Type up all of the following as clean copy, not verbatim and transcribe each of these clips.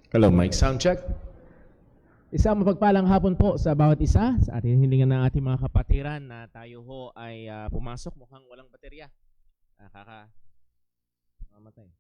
Hello, mic sound check. Isang mapagpalang hapon po sa bawat isa. Sa ating hilingan ng ating mga kapatiran na tayo ho ay pumasok mukhang walang baterya. Mamatay.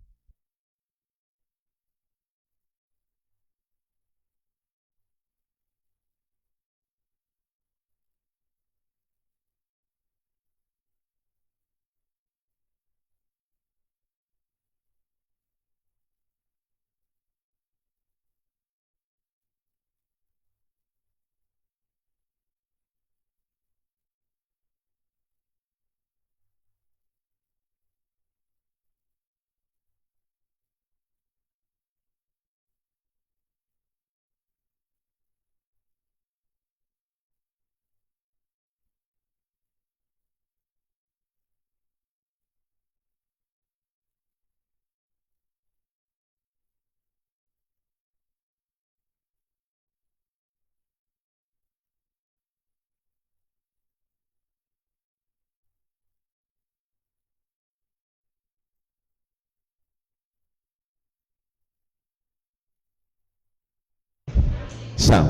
Sound.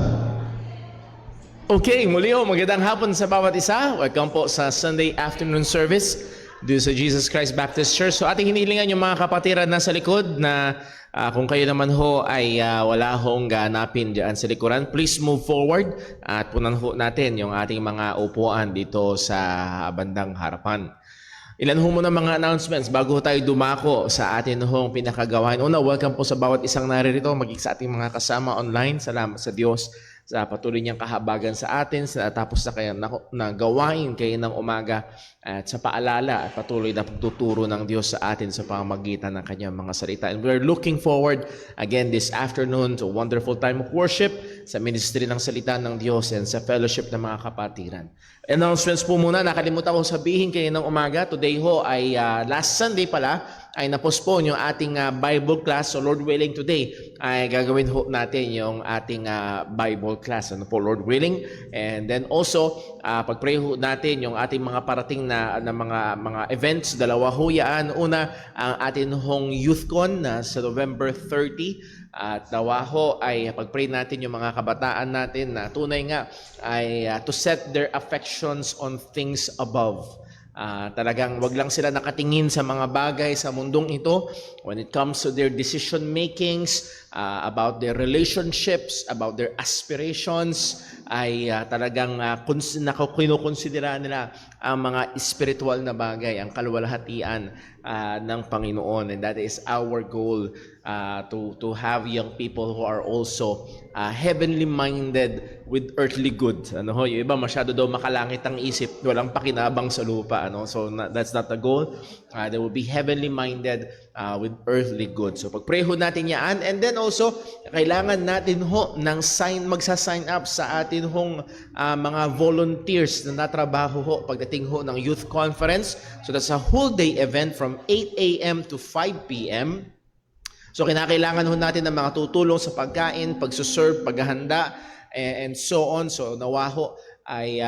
Okay, muli ho, magandang hapon sa bawat isa. Welcome po sa Sunday afternoon service dito sa Jesus Christ Baptist Church. So ating hinilingan yung mga kapatiran na sa likod na kung kayo naman ho ay wala hong ganapin dyan sa likuran, please move forward at punan ho natin yung ating mga upuan dito sa bandang harapan. Ilan ho muna mga announcements bago tayo dumako sa atin hong pinakagawain. Una, welcome po sa bawat isang naririto, maging sa ating mga kasama online. Salamat sa Diyos sa patuloy niyang kahabagan sa atin, sa tapos na kayo na gawain kayo ng umaga at sa paalala at patuloy na pagtuturo ng Diyos sa atin sa pamamagitan ng kanyang mga salita. And we're looking forward again this afternoon to a wonderful time of worship sa ministry ng salita ng Diyos and sa fellowship ng mga kapatiran. Announcements po muna, nakalimutan ko sabihin kayo ng umaga, today ho ay last Sunday pala, ay na-postpone yung ating Bible class. So Lord willing, today ay gagawin ho natin yung ating Bible class. Ano po, Lord willing. And then also, pag-pray ho natin yung ating mga parating na mga events. Dalawa ho yan. Una, ang ating hong YouthCon na sa November 30. At nawa ho ay pag-pray natin yung mga kabataan natin na tunay nga ay to set their affections on things above. Talagang wag lang sila nakatingin sa mga bagay sa mundong ito when it comes to their decision makings, about their relationships, about their aspirations, ay talagang kinukonsidera nila ang mga spiritual na bagay, ang kaluwalhatian ng Panginoon. And that is our goal, to have young people who are also heavenly minded with earthly good. Yung iba masyado daw makalangit ang isip, walang pakinabang sa lupa. So that's not the goal. They will be heavenly minded with earthly good. So pag-pray ho natin yan. And then also, kailangan natin ho ng magsa-sign up sa atin hong mga volunteers na natrabaho ho pagdating ho ng youth conference. So that's a whole day event from 8 a.m. to 5 p.m. So kinakailangan ho natin ng mga tutulong sa pagkain, pagsuserve, paghahanda, and so on. So nawa ho ay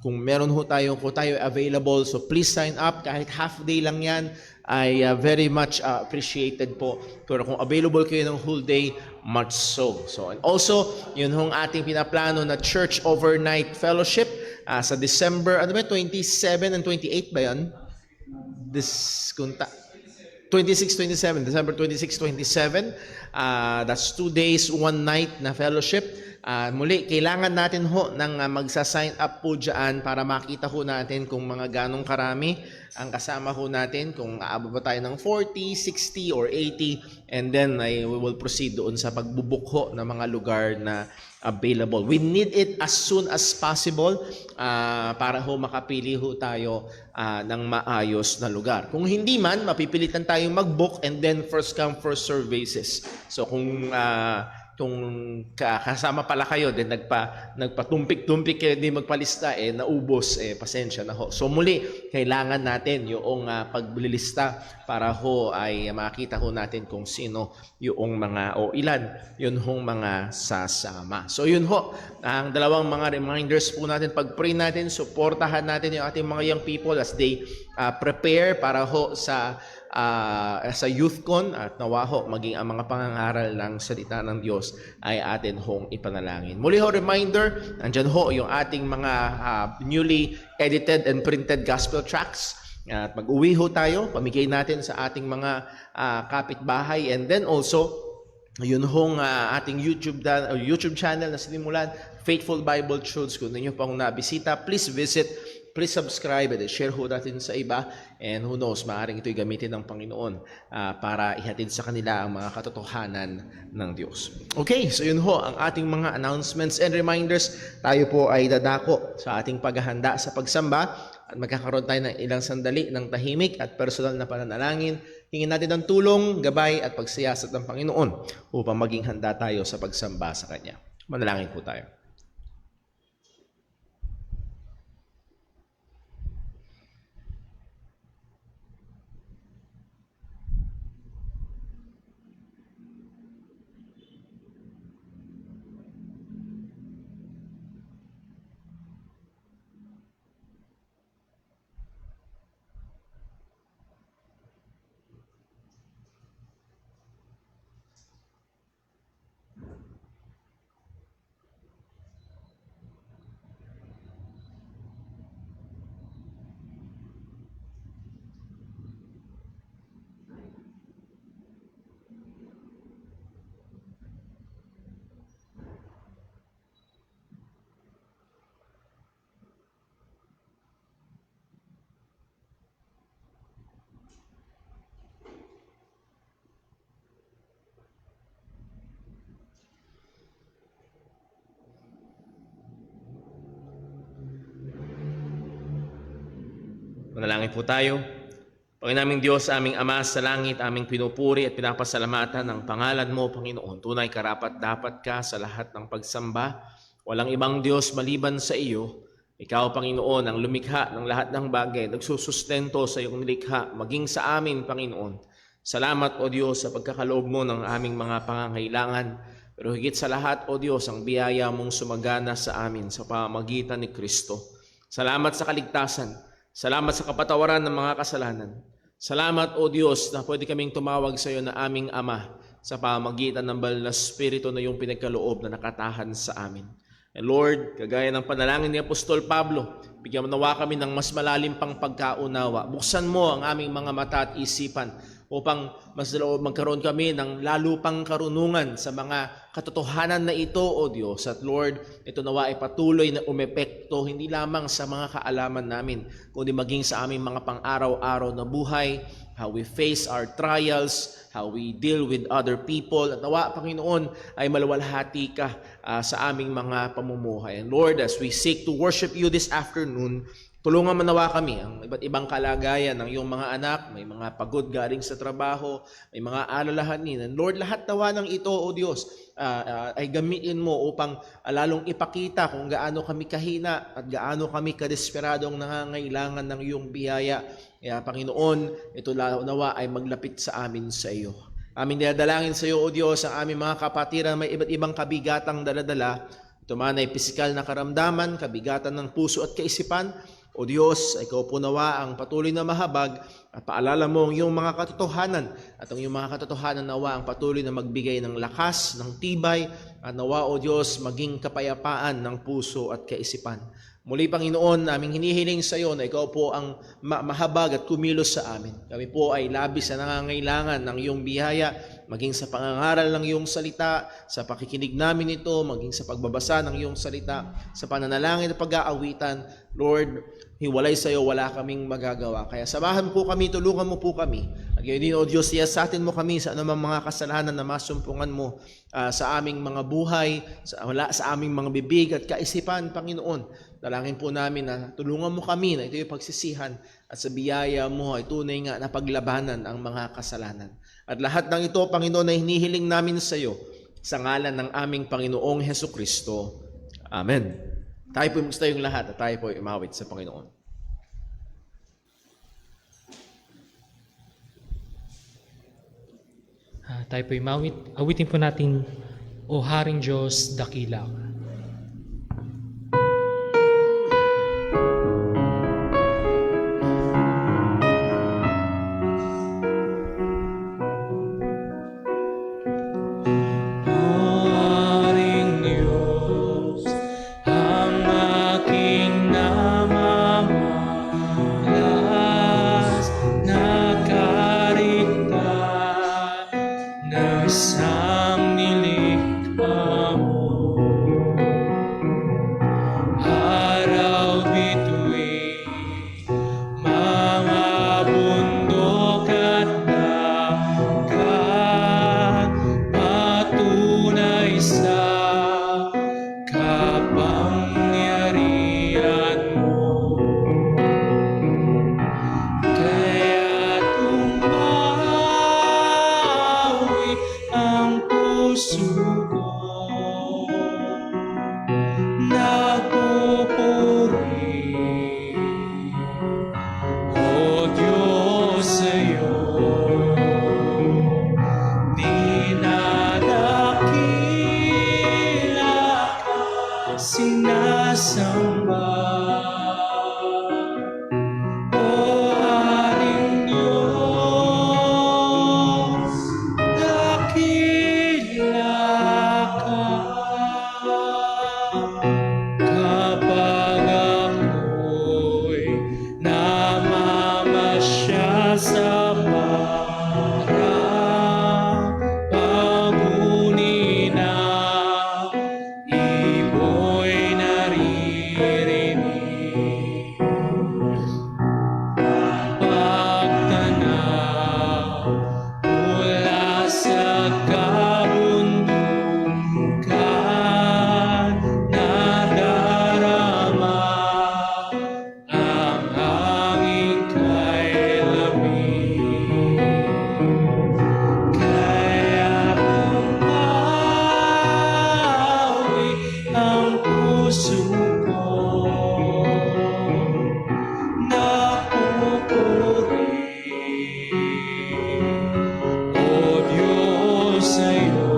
kung meron ho tayo available, so please sign up. Kahit half day lang yan ay very much appreciated po. Pero kung available kayo ng whole day, much so. So and also, yun hong ating pinaplano na church overnight fellowship sa December, 27 and 28 ba yan? 26-27, December 26-27. That's 2 days, 1 night na fellowship. Muli, kailangan natin ho ng magsa-sign up po dyan para makita ho natin kung mga ganong karami ang kasama ho natin, kung aabot ba tayo ng 40, 60, or 80, and then we will proceed doon sa pagbubuk ho ng mga lugar na available. We need it as soon as possible para ho makapili ho tayo ng maayos na lugar. Kung hindi man, mapipilitan tayong mag-book and then first come, first serve basis. So kung kasama pala kayo, then nagpatumpik-tumpik kayo, hindi magpalista, naubos, pasensya na ho. So muli, kailangan natin yung paglilista para ho ay makita ho natin kung sino yung mga o ilan yun hong mga sasama. So yun ho, ang dalawang mga reminders po natin, pag-pray natin, suportahan natin yung ating mga young people as they prepare para ho sa sa YouthCon at nawaho maging ang mga pangangaral ng salita ng Diyos ay atin hong ipanalangin. Muli ho, reminder, andyan ho yung ating mga newly edited and printed gospel tracts. At mag-uwi ho tayo, pamigay natin sa ating mga kapitbahay, and then also yun hong ating YouTube channel na sinimulan, Faithful Bible Truths. Kung ninyo pang nabisita, please visit, please subscribe, and share ho natin sa iba. And who knows, maaaring ito'y gamitin ng Panginoon para ihatid sa kanila ang mga katotohanan ng Diyos. Okay, so yun ho ang ating mga announcements and reminders. Tayo po ay dadako sa ating paghahanda sa pagsamba at magkakaroon tayo ng ilang sandali ng tahimik at personal na pananalangin. Hingin natin ng tulong, gabay at pagsiyasat ng Panginoon upang maging handa tayo sa pagsamba sa Kanya. Manalangin po tayo. Manalangin po tayo. Panginoon naming Diyos, aming Ama sa langit, aming pinupuri at pinapasalamatan ng pangalan mo, Panginoon. Tunay karapat-dapat ka sa lahat ng pagsamba. Walang ibang Diyos maliban sa iyo. Ikaw, Panginoon, ang lumikha ng lahat ng bagay, nagsusustento sa iyong nilikha, maging sa amin, Panginoon. Salamat, O Diyos, sa pagkakaloob mo ng aming mga pangangailangan. Pero higit sa lahat, O Diyos, ang biyaya mong sumagana sa amin sa pamamagitan ni Kristo. Salamat sa kaligtasan. Salamat sa kapatawaran ng mga kasalanan. Salamat, O Diyos, na pwede kaming tumawag sa iyo na aming Ama sa pamamagitan ng banal na Espiritu na iyong pinagkaloob na nakatahan sa amin. And Lord, kagaya ng panalangin ni Apostol Pablo, bigyan mo nawa kami ng mas malalim pang pagkaunawa. Buksan mo ang aming mga mata at isipan upang mas magkaroon kami ng lalo pang karunungan sa mga katotohanan na ito, O Diyos. At Lord, ito nawa ay patuloy na umepekto hindi lamang sa mga kaalaman namin, kundi maging sa aming mga pang-araw-araw na buhay, how we face our trials, how we deal with other people. At nawa, Panginoon, ay maluwalhati ka sa aming mga pamumuhay. And Lord, as we seek to worship you this afternoon, tulungan mo nawa kami ang iba't ibang kalagayan ng iyong mga anak, may mga pagod galing sa trabaho, may mga alalahanin. And Lord, lahat nawa ng ito, O Diyos, ay gamitin mo upang lalong ipakita kung gaano kami kahina at gaano kami kadesperadong nangangailangan ng iyong biyaya. Kaya Panginoon, ito nawa ay maglapit sa amin sa iyo. Aming dinadalangin sa iyo, O Diyos, ang aming mga kapatiran may iba't ibang kabigatang daladala. Ito man ay pisikal na karamdaman, kabigatan ng puso at kaisipan. O Diyos, ikaw po nawa ang patuloy na mahabag at paalala mo ang iyong mga katotohanan at ang iyong mga katotohanan nawa ang patuloy na magbigay ng lakas, ng tibay at nawa, O Diyos, maging kapayapaan ng puso at kaisipan. Muli, Panginoon, aming hinihiling sa iyo na ikaw po ang mahabag at kumilos sa amin. Kami po ay labis na nangangailangan ng iyong biyaya, maging sa pangangaral ng iyong salita, sa pakikinig namin ito, maging sa pagbabasa ng iyong salita, sa pananalangin at pag-aawitan. Lord, hiwalay sa iyo, wala kaming magagawa. Kaya samahan mo po kami, tulungan mo po kami. At gayon din, O Diyos, siyasatin mo kami sa anumang mga kasalanan na masumpungan mo sa aming mga buhay, sa aming mga bibig at kaisipan, Panginoon. Dalangin po namin na tulungan mo kami na ito yung pagsisihan at sa biyaya mo ay tunay nga na paglabanan ang mga kasalanan. At lahat ng ito, Panginoon, ay hinihiling namin sa iyo sa ngalan ng aming Panginoong Hesukristo. Amen. Tayo po yung lahat at tayo po imawit sa Panginoon. Tayo po imawit. Awitin po natin, O Haring Diyos, dakila ka. Haring Diyos, ang aking namamalas, nakarita na siyang nilikha mo. Araw bituin, mga bundok at dagat, patunay sa kapangyarihan mo. Kaya tumawi ang puso ko, nagpupuri, O Diyos, sa'yo. Dinadakila ka, sinasamba, O Haring Diyos, dakila ka. Kapag ako'y namamasya sa parang paguni na ibo'y naririnig. Pagtanaw mula sa kabundukan, nadarama ang hangin kay lamig. Kaya bumawi ang puso ko, napupuri, O Diyos, sa'yo.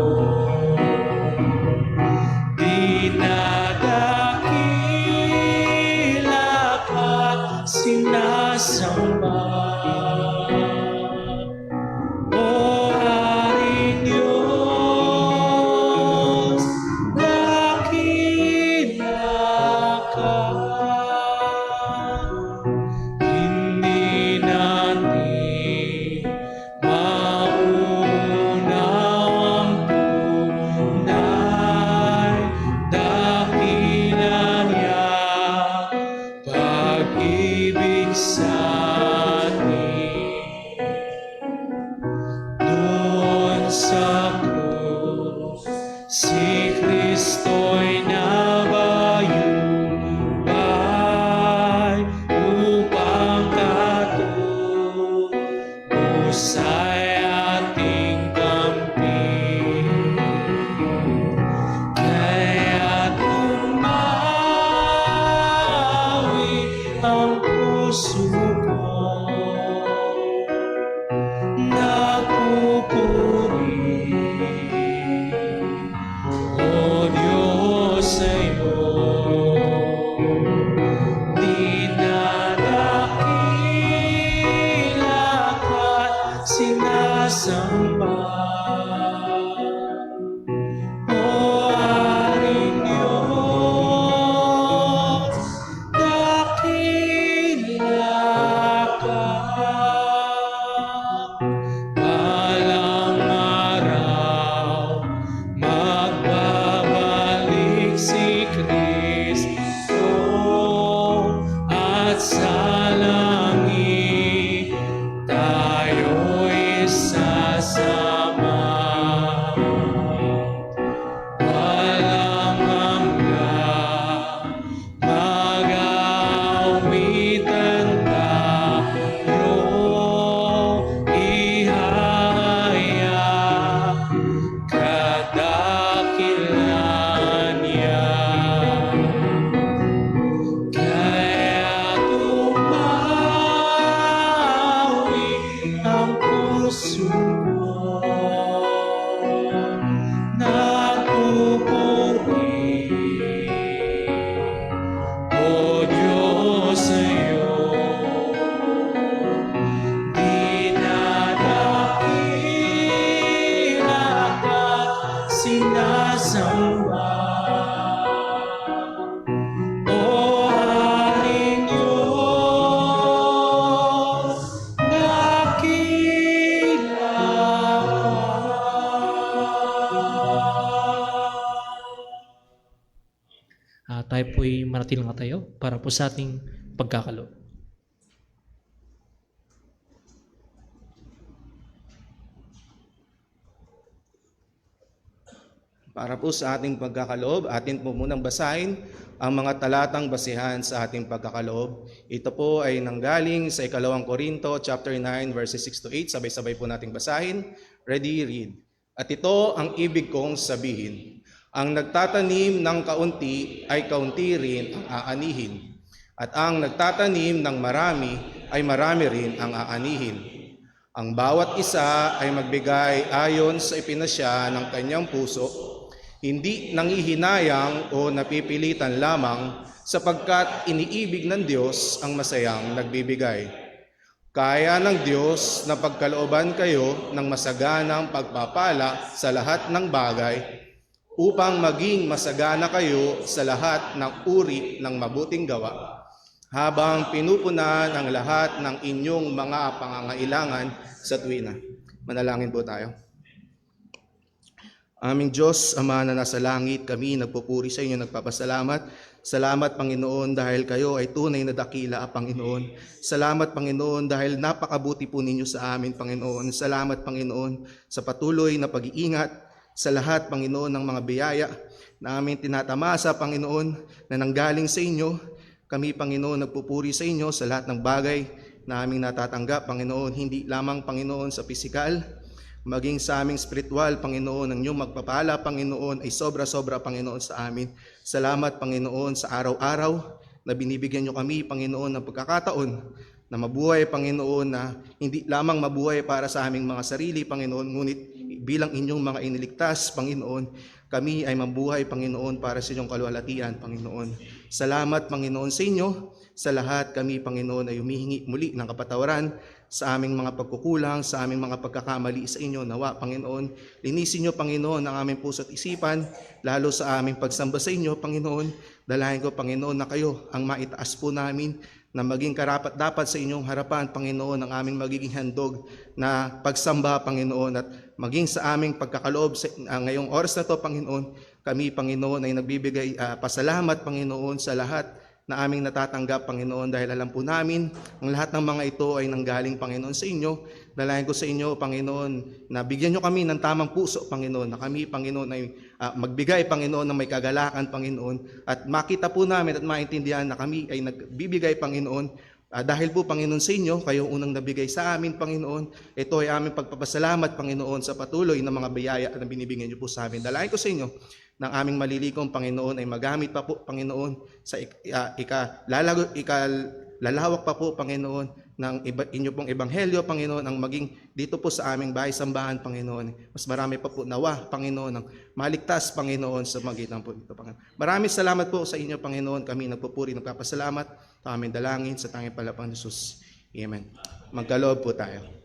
Dinadakila ka't sinasamba, O Haring Diyos, dakila ka. Hindi natin maunawang tunay dakila niya pag-ibig sa atin. Doon sa krus, si Kristo'y nabayubay upang katubusay ating kampi. Kaya tumawi ang puso ko, nagpupuri, O Diyos, sa'yo. Dinadakila ka't sinasamba, O Haring Diyos, dakila ka. Balang araw, magbabalik si Kristo, at sa langit tayo'y sasama. Walang hanggan, mag-aawitan tayo, ihahaya kadakilan niya. Kaya tumawi ang puso ko, nagpupuri, O Diyos, sa'yo. Dinadakila ka't sinasamba. O Haring Diyos, dakila ka. Tayo po'y manatil nga tayo para po sa ating pagkakaloob. Para po sa ating pagkakaloob, atin po munang basahin ang mga talatang basihan sa ating pagkakaloob. Ito po ay nanggaling sa 2 Korinto chapter 9 verses 6 to 8. Sabay-sabay po nating basahin. Ready, read. At ito ang ibig kong sabihin. Ang nagtatanim ng kaunti ay kaunti rin ang aanihin. At ang nagtatanim ng marami ay marami rin ang aanihin. Ang bawat isa ay magbigay ayon sa ipinasya ng kanyang puso, hindi nangihinayang o napipilitan lamang sapagkat iniibig ng Diyos ang masayang nagbibigay. Kaya ng Diyos na pagkalooban kayo ng masaganang pagpapala sa lahat ng bagay upang maging masagana kayo sa lahat ng uri ng mabuting gawa habang pinupunan ang lahat ng inyong mga pangangailangan sa tuwina. Manalangin po tayo. Aming Diyos, Ama na nasa langit, kami nagpupuri sa inyo, nagpapasalamat. Salamat, Panginoon, dahil kayo ay tunay na dakila, Panginoon. Salamat, Panginoon, dahil napakabuti po ninyo sa amin, Panginoon. Salamat, Panginoon, sa patuloy na pag-iingat sa lahat, Panginoon, ng mga biyaya na aming tinatamasa, Panginoon, na nanggaling sa inyo. Kami, Panginoon, nagpupuri sa inyo sa lahat ng bagay na aming natatanggap, Panginoon, hindi lamang, Panginoon, sa pisikal, maging sa aming spiritual, Panginoon, ang iyong magpapala, Panginoon, ay sobra-sobra, Panginoon, sa amin. Salamat, Panginoon, sa araw-araw na binibigyan niyo kami, Panginoon, ng pagkakataon na mabuhay, Panginoon, na hindi lamang mabuhay para sa aming mga sarili, Panginoon, ngunit bilang inyong mga iniligtas, Panginoon, kami ay mabuhay, Panginoon, para sa inyong kaluwalhatian, Panginoon. Salamat, Panginoon, sa inyo. Sa lahat kami, Panginoon, ay humihingi muli ng kapatawaran sa aming mga pagkukulang, sa aming mga pagkakamali sa inyo. Nawa, Panginoon, linisin niyo, Panginoon, ang aming puso at isipan, lalo sa aming pagsamba sa inyo, Panginoon. Dalahin ko, Panginoon, na kayo ang maitaas po namin, na maging karapat-dapat sa inyong harapan, Panginoon, ang aming magiging handog na pagsamba, Panginoon, at maging sa aming pagkakaloob sa ngayong oras na to, Panginoon. Kami, Panginoon, ay nagbibigay pasalamat, Panginoon, sa lahat na aming natatanggap, Panginoon, dahil alam po namin ang lahat ng mga ito ay nanggaling, Panginoon, sa inyo. Dalayan ko sa inyo, Panginoon, na bigyan nyo kami ng tamang puso, Panginoon, na kami, Panginoon, ay magbigay, Panginoon, ng may kagalakan, Panginoon, at makita po namin at maintindihan na kami ay nagbibigay, Panginoon, dahil po, Panginoon, sa inyo, kayo unang nabigay sa amin, Panginoon. Ito ay aming pagpapasalamat, Panginoon, sa patuloy na mga biyaya na binibigyan nyo po sa amin. Dalayan ko sa inyo, ng aming malilikong Panginoon ay magamit pa po, Panginoon, sa lalawak pa po, Panginoon, ng inyo pong ebanghelyo, Panginoon, ang maging dito po sa aming bahay-sambahan, Panginoon. Mas marami pa po nawa, Panginoon, ang maligtas, Panginoon, sa magitan po dito, Panginoon. Maraming salamat po sa inyo, Panginoon. Kami nagpupuri, nagpapasalamat sa aming dalangin sa tanging palapang Jesus. Amen. Magkaloob po tayo.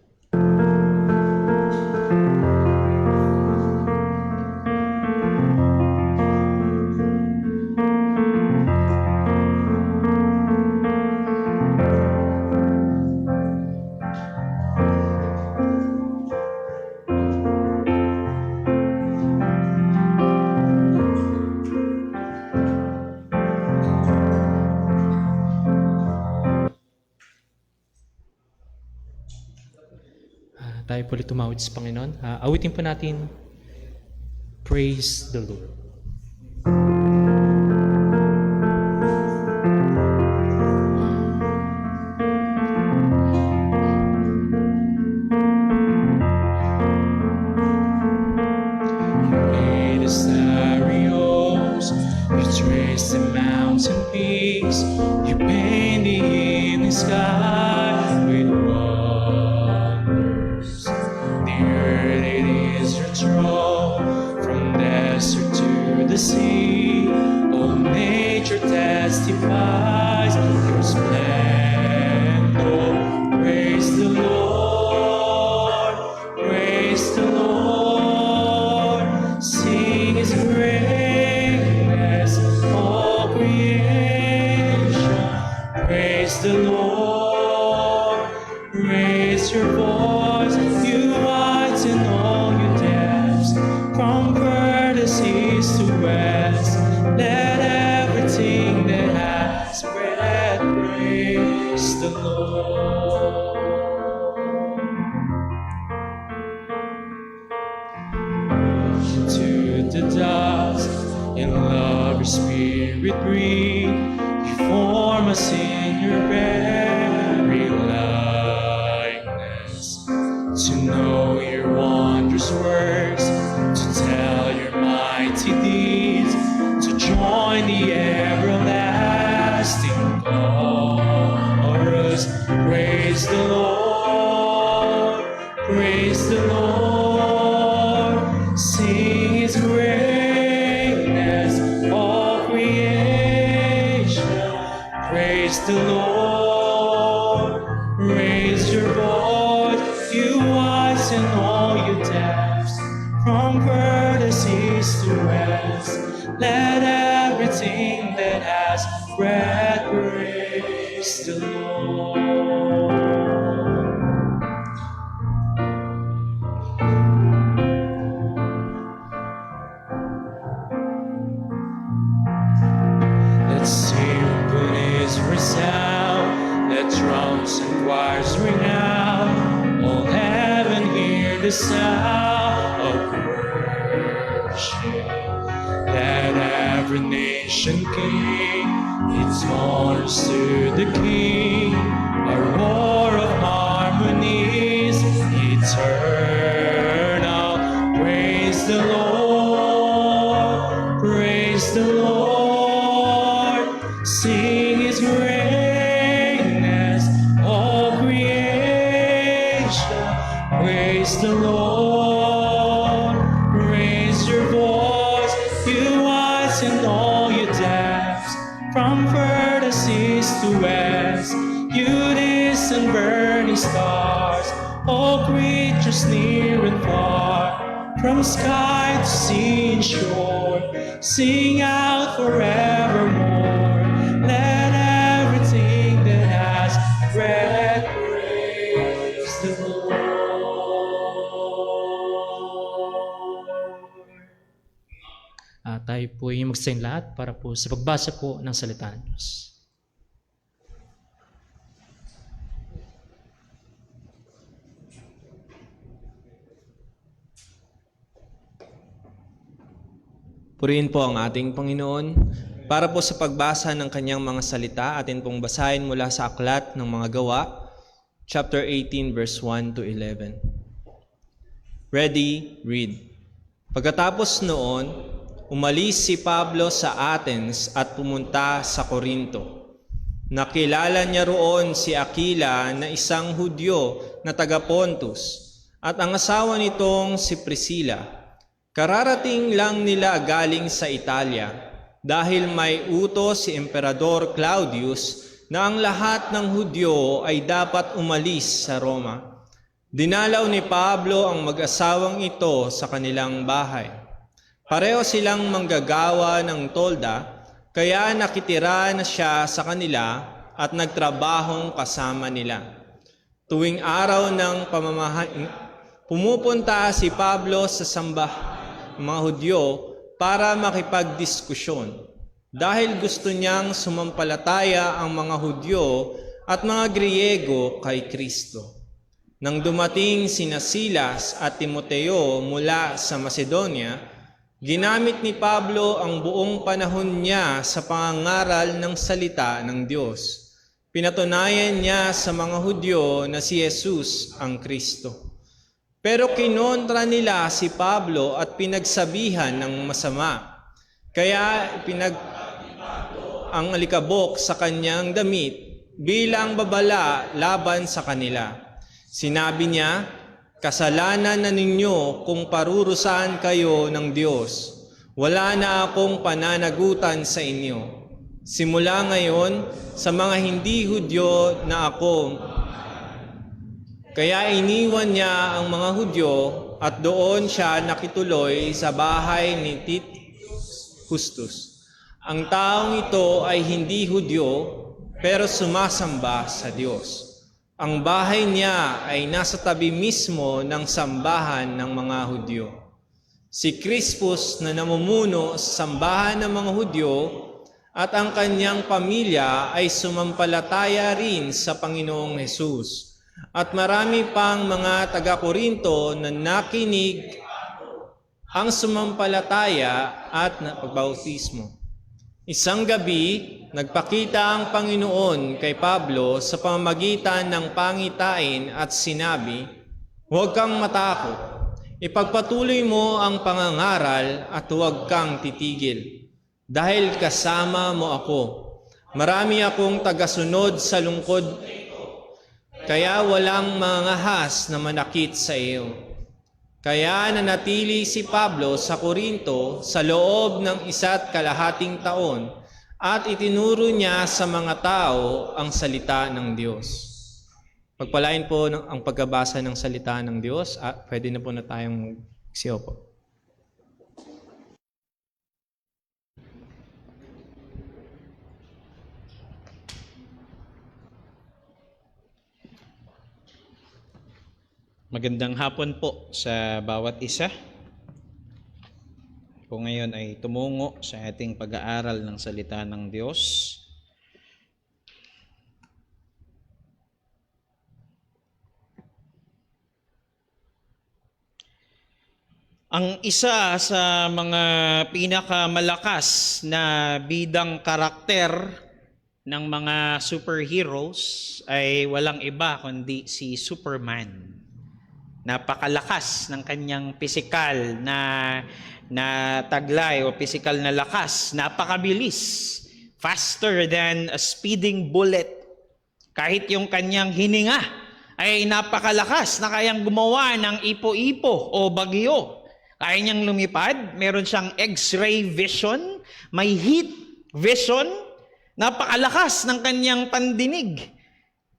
Tayo po ulit tumawid sa Panginoon. Awitin po natin, Praise the Lord. Made the starry oaks, you traced the mountain peaks, you paint the evening sky with wonders. The earth, it is your throne, from desert to the sea. All nature testifies your splendor. Praise the Lord, praise the Lord. Sing your voice, you heights and all your depths, from furthest east to west. Let everything that has breath praise the Lord. Into the dust, in love your spirit breathe. You form us in your very likeness, to know your wondrous works, to tell your mighty deeds, to join the everlasting chorus. Praise the Lord, praise the Lord, sing His greatness, all creation. Praise the Lord, raise your voice, you heights and all your depths, from furthest east to west. Let everything that has breath praise the Lord. Let symphonies resound, let drums and choirs ring out. All heaven hear the sound of worship. Let every nation king its honors to the King. A roar of harmonies eternal. Praise the Lord, praise the Lord, sing His greatness, all creation. Praise the Lord, raise your voice, you heights and all your depths, from furthest east to west. You distant burning stars, all creatures near and far, from sky to sea and shore, sing out forevermore. Let everything that has breath praise the Lord. Tayo po ay magsayin lahat para po sa pagbasa po ng salita ng Diyos. Purihin po ang ating Panginoon. Para po sa pagbasa ng kanyang mga salita, atin pong basahin mula sa Aklat ng Mga Gawa, chapter 18, verse 1 to 11. Ready, read. Pagkatapos noon, umalis si Pablo sa Athens at pumunta sa Corinto. Nakilala niya roon si Aquila na isang Hudyo na taga Pontus at ang asawa nitong si Priscilla. Kararating lang nila galing sa Italia dahil may utos si Emperador Claudius na ang lahat ng Hudyo ay dapat umalis sa Roma. Dinalaw ni Pablo ang mag-asawang ito sa kanilang bahay. Pareho silang manggagawa ng tolda, kaya nakitira na siya sa kanila at nagtrabahong kasama nila. Tuwing araw ng pamamahay, pumupunta si Pablo sa mga Hudyo para makipagdiskusyon dahil gusto niyang sumampalataya ang mga Hudyo at mga Griego kay Kristo. Nang dumating sina Silas at Timoteo mula sa Macedonia, ginamit ni Pablo ang buong panahon niya sa pangangaral ng salita ng Diyos. Pinatunayan niya sa mga Hudyo na si Jesus ang Kristo. Pero kinontra nila si Pablo at pinagsabihan ng masama. Kaya ang alikabok sa kanyang damit bilang babala laban sa kanila. Sinabi niya, kasalanan na ninyo kung parurusahan kayo ng Diyos. Wala na akong pananagutan sa inyo. Simula ngayon, sa mga hindi Hudyo na ako. Kaya iniwan niya ang mga Hudyo at doon siya nakituloy sa bahay ni Titus Justus. Ang taong ito ay hindi Hudyo pero sumasamba sa Diyos. Ang bahay niya ay nasa tabi mismo ng sambahan ng mga Hudyo. Si Crispus na namumuno sa sambahan ng mga Hudyo at ang kanyang pamilya ay sumampalataya rin sa Panginoong Hesus. At marami pang mga taga-Korinto na nakinig ang sumampalataya at pagbautismo. Isang gabi, nagpakita ang Panginoon kay Pablo sa pamamagitan ng pangitain at sinabi, "Huwag kang matakot. Ipagpatuloy mo ang pangangaral at huwag kang titigil. Dahil kasama mo ako. Marami akong tagasunod sa lungkod, kaya walang mangahas na manakit sa iyo." Kaya nanatili si Pablo sa Korinto sa loob ng 1.5 taon at itinuro niya sa mga tao ang salita ng Diyos. Pagpalain po ang pagkabasa ng salita ng Diyos at pwede na po na tayong magsiyo po. Magandang hapon po sa bawat isa. Po ngayon ay tumungo sa ating pag-aaral ng salita ng Diyos. Ang isa sa mga pinakamalakas na bidang karakter ng mga superheroes ay walang iba kundi si Superman. Napakalakas ng kanyang pisikal na taglay o pisikal na lakas. Napakabilis. Faster than a speeding bullet. Kahit yung kanyang hininga ay napakalakas na kayang gumawa ng ipo-ipo o bagyo. Kaya niyang lumipad. Meron siyang X-ray vision. May heat vision. Napakalakas ng kanyang pandinig.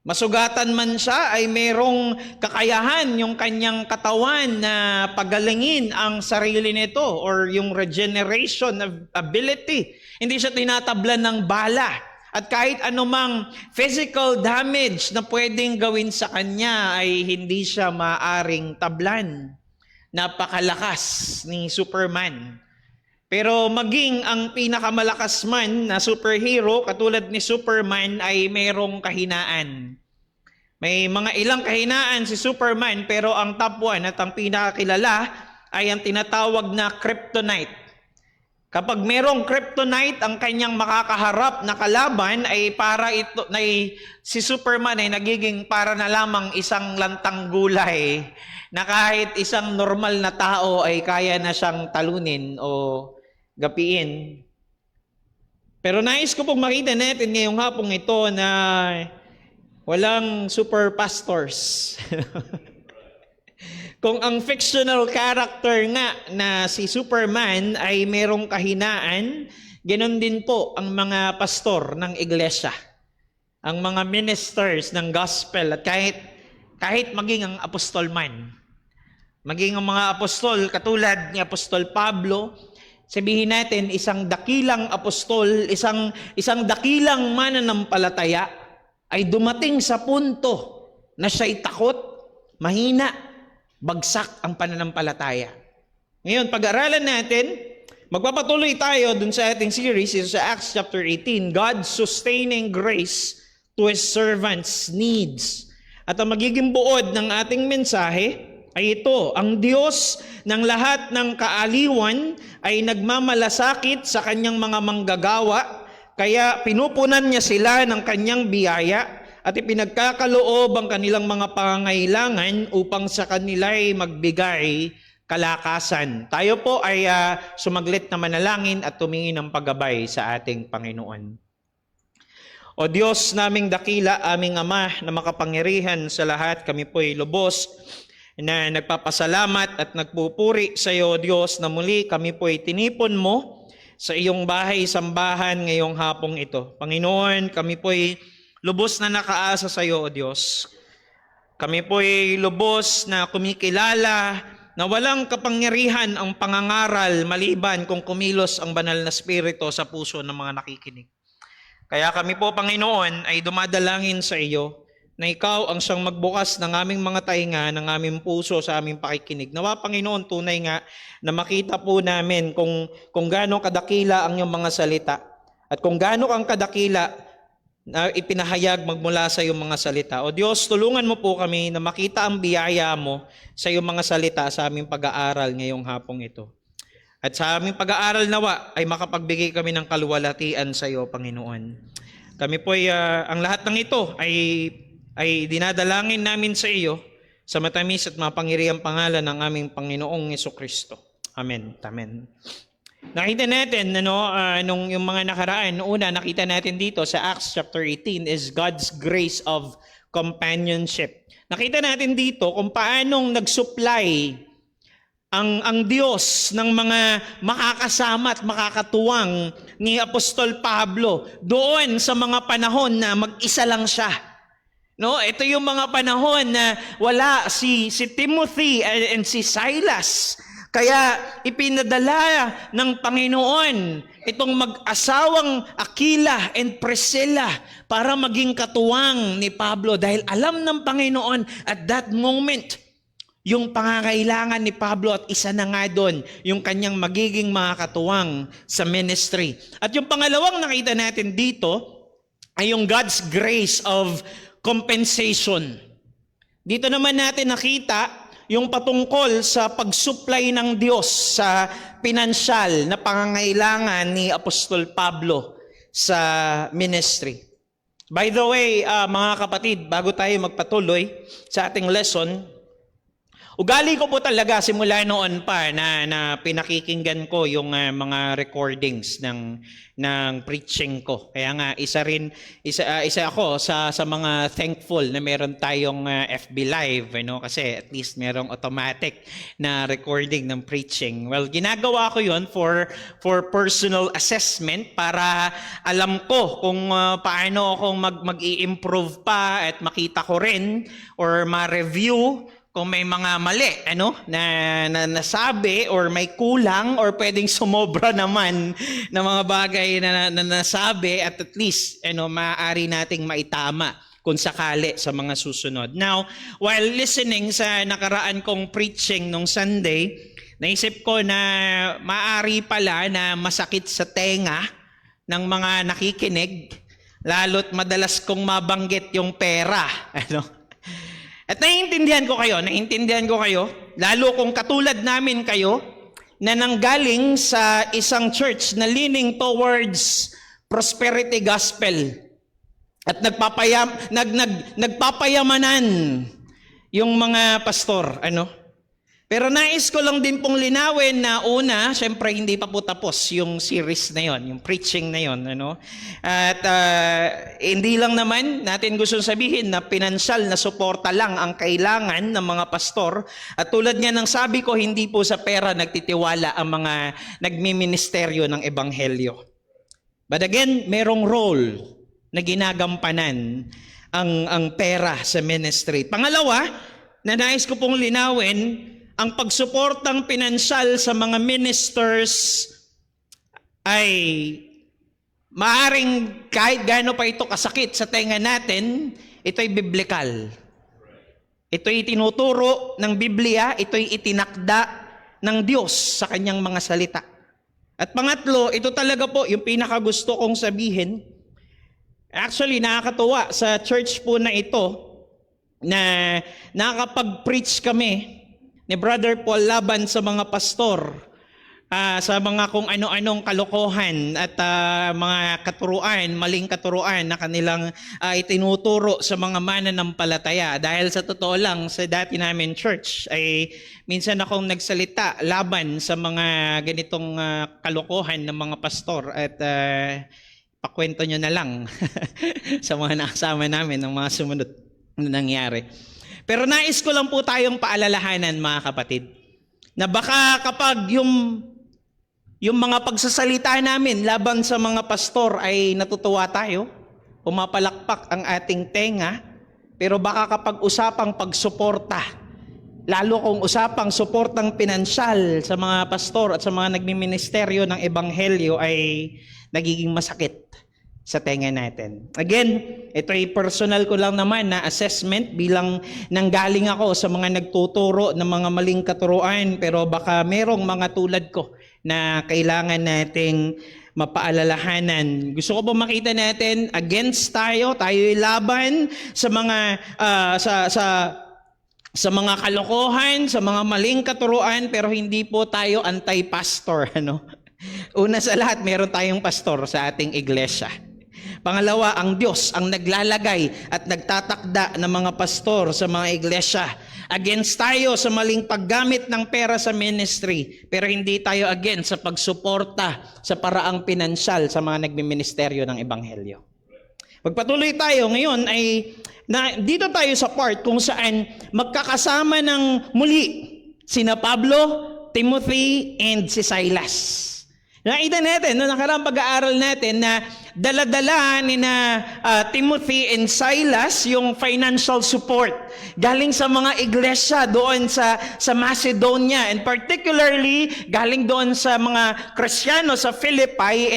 Masugatan man siya ay merong kakayahan yung kanyang katawan na pagalingin ang sarili nito or yung regeneration ability. Hindi siya tinatablan ng bala. At kahit anumang physical damage na pwedeng gawin sa kanya ay hindi siya maaring tablan. Napakalakas ni Superman. Pero maging ang pinakamalakas man na superhero, katulad ni Superman, ay mayroong kahinaan. May mga ilang kahinaan si Superman, pero ang top one at ang pinakakilala ay ang tinatawag na kryptonite. Kapag mayroong kryptonite, ang kanyang makakaharap na kalaban ay si Superman ay nagiging para na lamang isang lantang gulay na kahit isang normal na tao ay kaya na siyang talunin o gapiin. Pero nais ko pong makita natin ngayong hapong ito na walang super pastors. Kung ang fictional character nga na si Superman ay merong kahinaan, ganoon din po ang mga pastor ng iglesia. Ang mga ministers ng gospel at kahit maging ang apostol man. Maging ang mga apostol katulad ni Apostol Pablo, sabihin natin isang dakilang apostol, isang dakilang mananampalataya ay dumating sa punto na siya'y takot, mahina, bagsak ang pananampalataya. Ngayon, pag-aralan natin, magpapatuloy tayo dun sa ating series, sa Acts chapter 18, God's sustaining grace to His servants' needs. At ang magiging buod ng ating mensahe ay ito, ang Diyos ng lahat ng kaaliwan ay nagmamalasakit sa kanyang mga manggagawa, kaya pinupunan niya sila ng kanyang biyaya at ipinagkakaloob ang kanilang mga pangangailangan upang sa kanila'y magbigay kalakasan. Tayo po ay sumaglit na manalangin at tumingin ng paggabay sa ating Panginoon. O Diyos naming dakila, aming Ama na makapangyarihan sa lahat, kami po'y lubos na nagpapasalamat at nagpupuri sa iyo, Diyos, na muli kami po'y tinipon mo sa iyong bahay-sambahan ngayong hapong ito. Panginoon, kami po'y lubos na nakaasa sa iyo, O Diyos. Kami po'y lubos na kumikilala na walang kapangyarihan ang pangangaral maliban kung kumilos ang banal na spirito sa puso ng mga nakikinig. Kaya kami po, Panginoon, ay dumadalangin sa iyo na ikaw ang siyang magbukas ng aming mga tainga, ng aming puso sa aming pakikinig. Nawa, Panginoon, tunay nga na makita po namin kung gaano kadakila ang iyong mga salita at kung gaano kang kadakila na ipinahayag magmula sa iyong mga salita. O Diyos, tulungan mo po kami na makita ang biyaya mo sa iyong mga salita sa aming pag-aaral ngayong hapong ito. At sa aming pag-aaral nawa ay makapagbigay kami ng kaluwalhatian sa iyo, Panginoon. Kami po ang lahat ng ito ay dinadalangin namin sa iyo sa matamis at mapangirihang pangalan ng aming Panginoong Jesucristo. Amen. Amen. Nakita natin nung yung mga nakaraan, una nakita natin dito sa Acts chapter 18 is God's grace of companionship. Nakita natin dito kung paanong nag-supply ang Diyos ng mga makakasama at makakatuwang ni Apostol Pablo doon sa mga panahon na mag-isa lang siya. No, ito yung mga panahon na wala si Timothy and si Silas. Kaya ipinadala ng Panginoon itong mag-asawang Aquila and Priscilla para maging katuwang ni Pablo dahil alam ng Panginoon at that moment yung pangangailangan ni Pablo at isa na nga doon yung kanyang magiging mga katuwang sa ministry. At yung pangalawang nakita natin dito ay yung God's grace of compensation. Dito naman natin nakita yung patungkol sa pag-supply ng Diyos sa pinansyal na pangangailangan ni Apostol Pablo sa ministry. By the way, mga kapatid, bago tayo magpatuloy sa ating lesson, ugali ko po talaga simula noon pa na pinakikinggan ko yung mga recordings ng preaching ko. Kaya nga isa ako sa mga thankful na meron tayong FB Live, kasi at least merong automatic na recording ng preaching. Well, ginagawa ko 'yon for personal assessment para alam ko kung paano akong mag-i-improve pa at makita ko rin or ma-review kung may mga mali na nasabi or may kulang or pwedeng sumobra naman na mga bagay na nasabi at least maaari nating maitama kung sakali sa mga susunod. Now, while listening sa nakaraan kong preaching nung Sunday, naisip ko na maaari pala na masakit sa tenga ng mga nakikinig, lalo't madalas kong mabanggit yung pera. At naiintindihan ko kayo, lalo kung katulad namin kayo, na nanggaling sa isang church na leaning towards prosperity gospel at nagpapayamanan yung mga pastor. Pero nais ko lang din pong linawin na una, syempre hindi pa po tapos yung series na yon, yung preaching na yon. At hindi lang naman natin gusto sabihin na pinansyal na suporta lang ang kailangan ng mga pastor. At tulad nga ng sabi ko, hindi po sa pera nagtitiwala ang mga nagmiministeryo ng ebanghelyo. But again, merong role na ginagampanan ang pera sa ministry. Pangalawa, na nais ko pong linawin, ang pagsuportang pinansyal sa mga ministers ay maaring kahit gaano pa ito kasakit sa tenga natin, ito'y biblikal. Ito'y tinuturo ng Biblia, ito'y itinakda ng Diyos sa kanyang mga salita. At pangatlo, ito talaga po yung pinakagusto kong sabihin. Actually, nakakatuwa sa church po na ito na nakakapag-preach kami ni Brother Paul laban sa mga pastor, sa mga kung ano-anong kalokohan at mga katuruan, maling katuruan na kanilang itinuturo sa mga mananampalataya. Dahil sa totoo lang, sa dati namin church, ay minsan akong nagsalita laban sa mga ganitong kalokohan ng mga pastor at pakwento nyo na lang sa mga nakasama namin ng mga sumunod na nangyari. Pero nais ko lang po tayong paalalahanan, mga kapatid, na baka kapag yung mga pagsasalita namin laban sa mga pastor ay natutuwa tayo, pumapalakpak ang ating tenga, pero baka kapag usapang pagsuporta, lalo kung usapang suportang pinansyal sa mga pastor at sa mga nagmiministeryo ng ebanghelyo ay nagiging masakit sa tenga natin. Again, ito ay personal ko lang naman na assessment bilang nanggaling ako sa mga nagtuturo ng mga maling katuruan, pero baka merong mga tulad ko na kailangan nating mapaalalahanan. Gusto ko po makita natin against tayo'y laban sa mga sa mga kalokohan, sa mga maling katuruan, pero hindi po tayo anti-pastor, ano? Una sa lahat, meron tayong pastor sa ating iglesia. Pangalawa, ang Diyos ang naglalagay at nagtatakda ng mga pastor sa mga iglesia. Against tayo sa maling paggamit ng pera sa ministry, pero hindi tayo against sa pagsuporta sa paraang pinansyal sa mga nagmiministeryo ng Ebanghelyo. Pagpatuloy tayo ngayon ay dito tayo sa part kung saan magkakasama ng muli sina Pablo, Timothy, and si Silas. Nakita natin, nakaraang pag-aaral natin na dala-dala ni Timothy and Silas yung financial support galing sa mga iglesia doon sa Macedonia, and particularly galing doon sa mga Kristiyano sa Philippi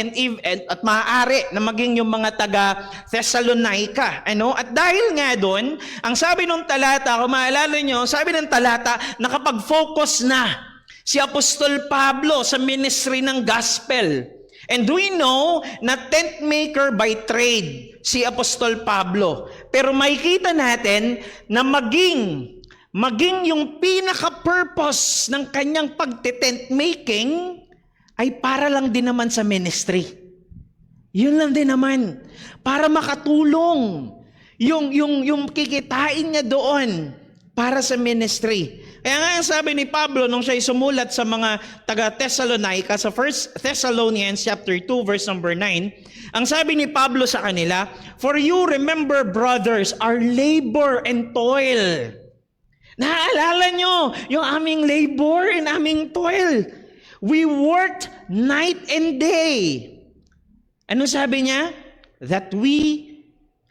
at maaari na maging yung mga taga Thessalonica. At dahil nga doon, ang sabi ng talata, kung maalala nyo, sabi ng talata, nakapag-focus na si Apostol Pablo sa ministry ng gospel. And we know na tent maker by trade si Apostol Pablo. Pero makikita natin na maging yung pinaka-purpose ng kanyang pagte-tent making ay para lang din naman sa ministry. Yun lang din naman. Para makatulong yung kikitain niya doon para sa ministry. Kaya nga sabi ni Pablo nung siya sumulat sa mga taga-Thessalonica sa 1 Thessalonians chapter 2 verse number 9, ang sabi ni Pablo sa kanila, "For you remember, brothers, our labor and toil." Naaalala nyo yung aming labor and aming toil. We worked night and day. Ano sabi niya? That we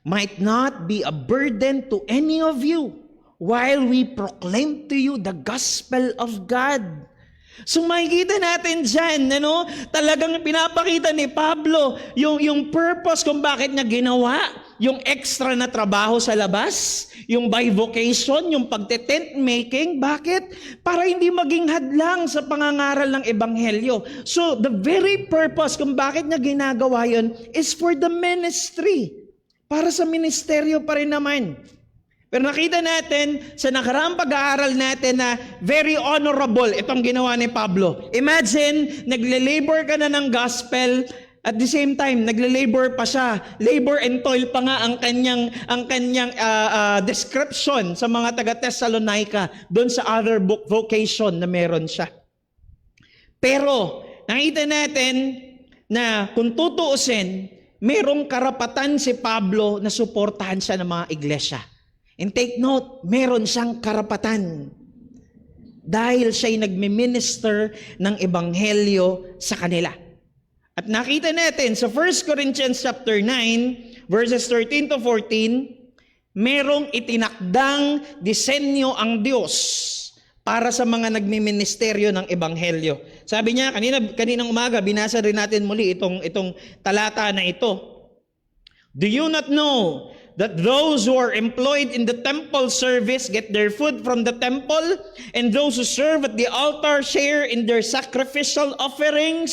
might not be a burden to any of you while we proclaim to you the gospel of God. So makikita natin dyan, talagang pinapakita ni Pablo yung purpose kung bakit niya ginawa, yung extra na trabaho sa labas, yung bivocation, yung pagte-tent making. Bakit? Para hindi maging hadlang sa pangangaral ng Ebanghelyo. So the very purpose kung bakit niya ginagawa yun is for the ministry. Para sa ministeryo pa rin naman. Pero nakita natin sa nakaraang pag-aaral natin na very honorable itong ginawa ni Pablo. Imagine, nagle-labor ka na ng gospel, at the same time, nagle-labor pa siya. Labor and toil pa nga ang kanyang description sa mga taga-Thessalonica doon sa other book vocation na meron siya. Pero, nakita natin na kung tutuusin, merong karapatan si Pablo na suportahan siya ng mga iglesia. And take note, meron siyang karapatan dahil siya'y nagmi-minister ng ebanghelyo sa kanila. At nakita natin sa 1 Corinthians chapter 9, verses 13 to 14, merong itinakdang disenyo ang Diyos para sa mga nagmi-ministeryo ng ebanghelyo. Sabi niya, kaninang umaga, binasa rin natin muli itong talata na ito. Do you not know that those who are employed in the temple service get their food from the temple, and those who serve at the altar share in their sacrificial offerings?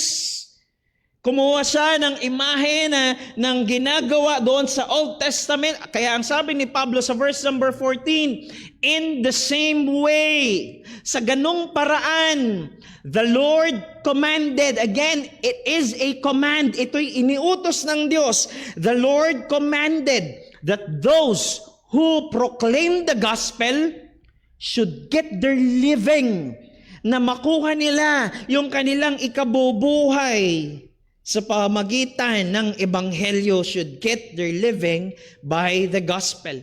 Kumuha siya ng imahe ng ginagawa doon sa Old Testament. Kaya ang sabi ni Pablo sa verse number 14, in the same way, sa ganong paraan, the Lord commanded. Again, it is a command. Ito'y iniutos ng Diyos. The Lord commanded that those who proclaim the gospel should get their living, na makuha nila yung kanilang ikabubuhay sa pamagitan ng ebanghelyo, should get their living by the gospel.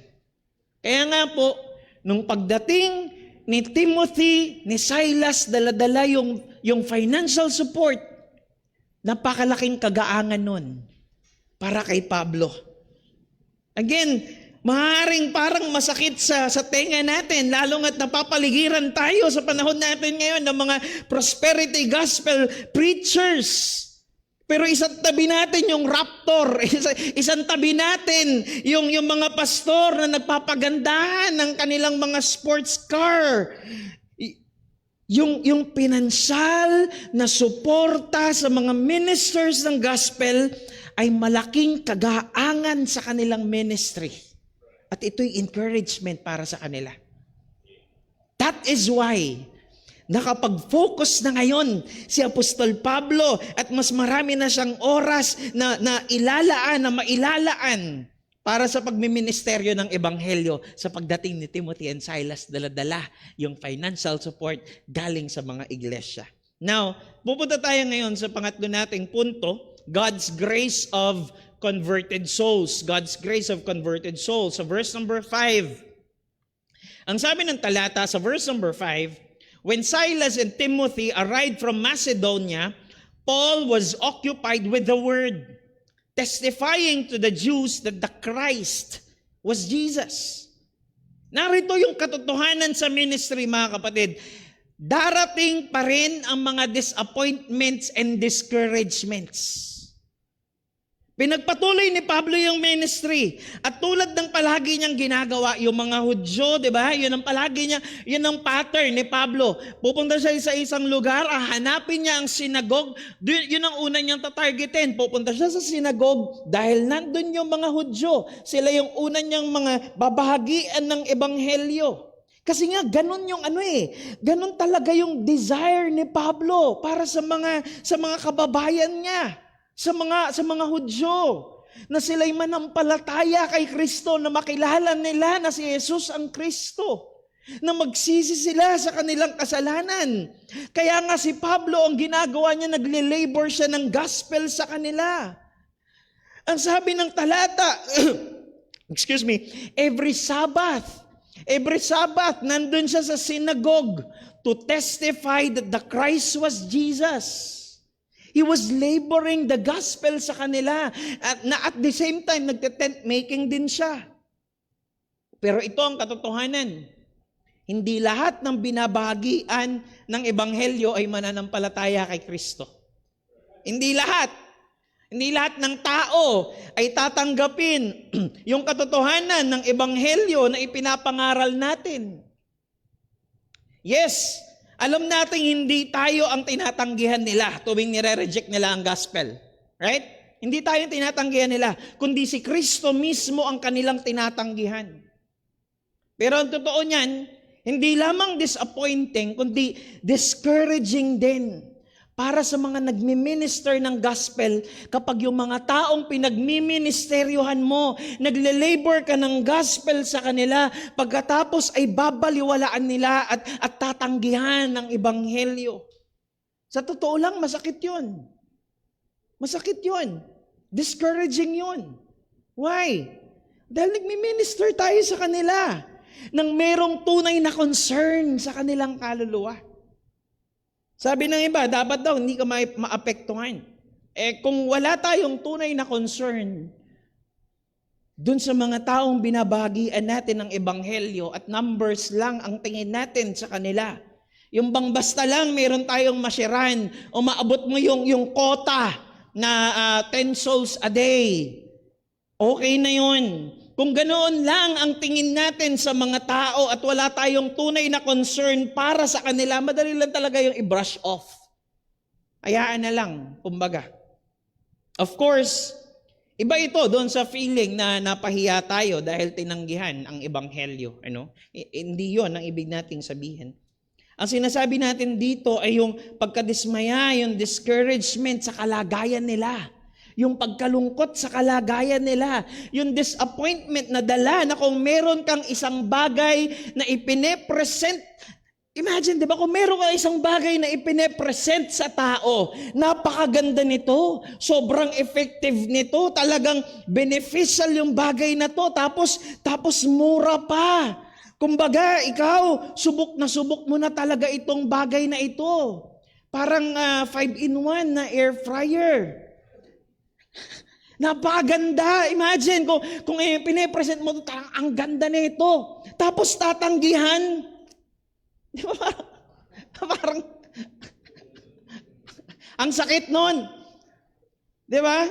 Kaya nga po, nung pagdating ni Timothy, ni Silas, dala-dala yung financial support, napakalaking kagaangan nun para kay Pablo. Again, maaaring parang masakit sa tenga natin, lalo nga't napapaligiran tayo sa panahon natin ngayon ng mga prosperity gospel preachers. Pero isang tabi natin yung Raptor, isang tabi natin yung mga pastor na nagpapagandahan ng kanilang mga sports car. Yung pinansyal na suporta sa mga ministers ng gospel ay malaking kagaangan sa kanilang ministry. At ito'y encouragement para sa kanila. That is why nakapag-focus na ngayon si Apostol Pablo at mas marami na siyang oras na mailalaan para sa pagmiministeryo ng Ebanghelyo sa pagdating ni Timothy and Silas, dala-dala yung financial support galing sa mga iglesia. Now, pupunta tayo ngayon sa pangatlo nating punto, God's grace of converted souls. God's grace of converted souls. Sa verse number 5, ang sabi ng talata sa verse number 5, when Silas and Timothy arrived from Macedonia, Paul was occupied with the word, testifying to the Jews that the Christ was Jesus. Narito yung katotohanan sa ministry, mga kapatid. Darating pa rin ang mga disappointments and discouragements. Pinagpatuloy ni Pablo yung ministry. At tulad ng palagi niyang ginagawa, yung mga Hudyo, di ba? Yun ang palagi niya, yun ang pattern ni Pablo. Pupunta siya sa isang lugar, hanapin niya ang sinagog, yun ang una niyang tatargetin. Pupunta siya sa sinagog dahil nandun yung mga Hudyo. Sila yung una niyang mga babahagian ng Ebanghelyo. Kasi nga, ganun yung ganun talaga yung desire ni Pablo para sa mga kababayan niya. Sa mga Hudyo, na sila'y manampalataya kay Kristo, na makilala nila na si Jesus ang Kristo, na magsisi sila sa kanilang kasalanan. Kaya nga si Pablo, ang ginagawa niya, nagle-labor siya ng gospel sa kanila. Ang sabi ng talata, every Sabbath, nandun siya sa synagogue to testify that the Christ was Jesus. He was laboring the gospel sa kanila. At the same time, nagte-tent making din siya. Pero ito ang katotohanan. Hindi lahat ng binabahagian ng Ebanghelyo ay mananampalataya kay Kristo. Hindi lahat. Hindi lahat ng tao ay tatanggapin yung katotohanan ng Ebanghelyo na ipinapangaral natin. Yes, alam natin hindi tayo ang tinatanggihan nila tuwing nire-reject nila ang gospel. Right? Hindi tayo tinatanggihan nila, kundi si Kristo mismo ang kanilang tinatanggihan. Pero ang totoo niyan, hindi lamang disappointing, kundi discouraging din para sa mga nagmi-minister ng gospel kapag yung mga taong pinagmi-ministeryohan mo, nagle-labor ka ng gospel sa kanila, pagkatapos ay babaliwalaan nila at tatanggihan ng ebanghelyo. Sa totoo lang, masakit yun. Masakit yun. Discouraging yun. Why? Dahil nagmi-minister tayo sa kanila nang merong tunay na concern sa kanilang kaluluwa. Sabi ng iba, dapat daw hindi ka maapektuhan. Kung wala tayong tunay na concern dun sa mga taong binabahagian natin ng ebanghelyo at numbers lang ang tingin natin sa kanila, yung bang basta lang meron tayong mashiran o maabot mo yung quota na 10 souls a day, okay na yun. Kung ganoon lang ang tingin natin sa mga tao at wala tayong tunay na concern para sa kanila, madali lang talaga yung i-brush off. Hayaan na lang, kumbaga. Of course, iba ito doon sa feeling na napahiya tayo dahil tinanggihan ang ebanghelyo. Hindi yon ang ibig nating sabihin. Ang sinasabi natin dito ay yung pagkadismaya, yung discouragement sa kalagayan nila. Yung pagkalungkot sa kalagayan nila, yung disappointment na dala na kung meron kang isang bagay na ipine-present. Imagine, di ba, kung meron kang isang bagay na ipine-present sa tao, napakaganda nito, sobrang effective nito, talagang beneficial yung bagay na to, tapos mura pa. Kumbaga, ikaw, subok mo na talaga itong bagay na ito. Parang 5-in-1 na air fryer. Napakaganda. Imagine kung pine-present mo, ang ganda nito. Tapos tatanggihan. Di ba? Parang ang sakit nun. Di ba?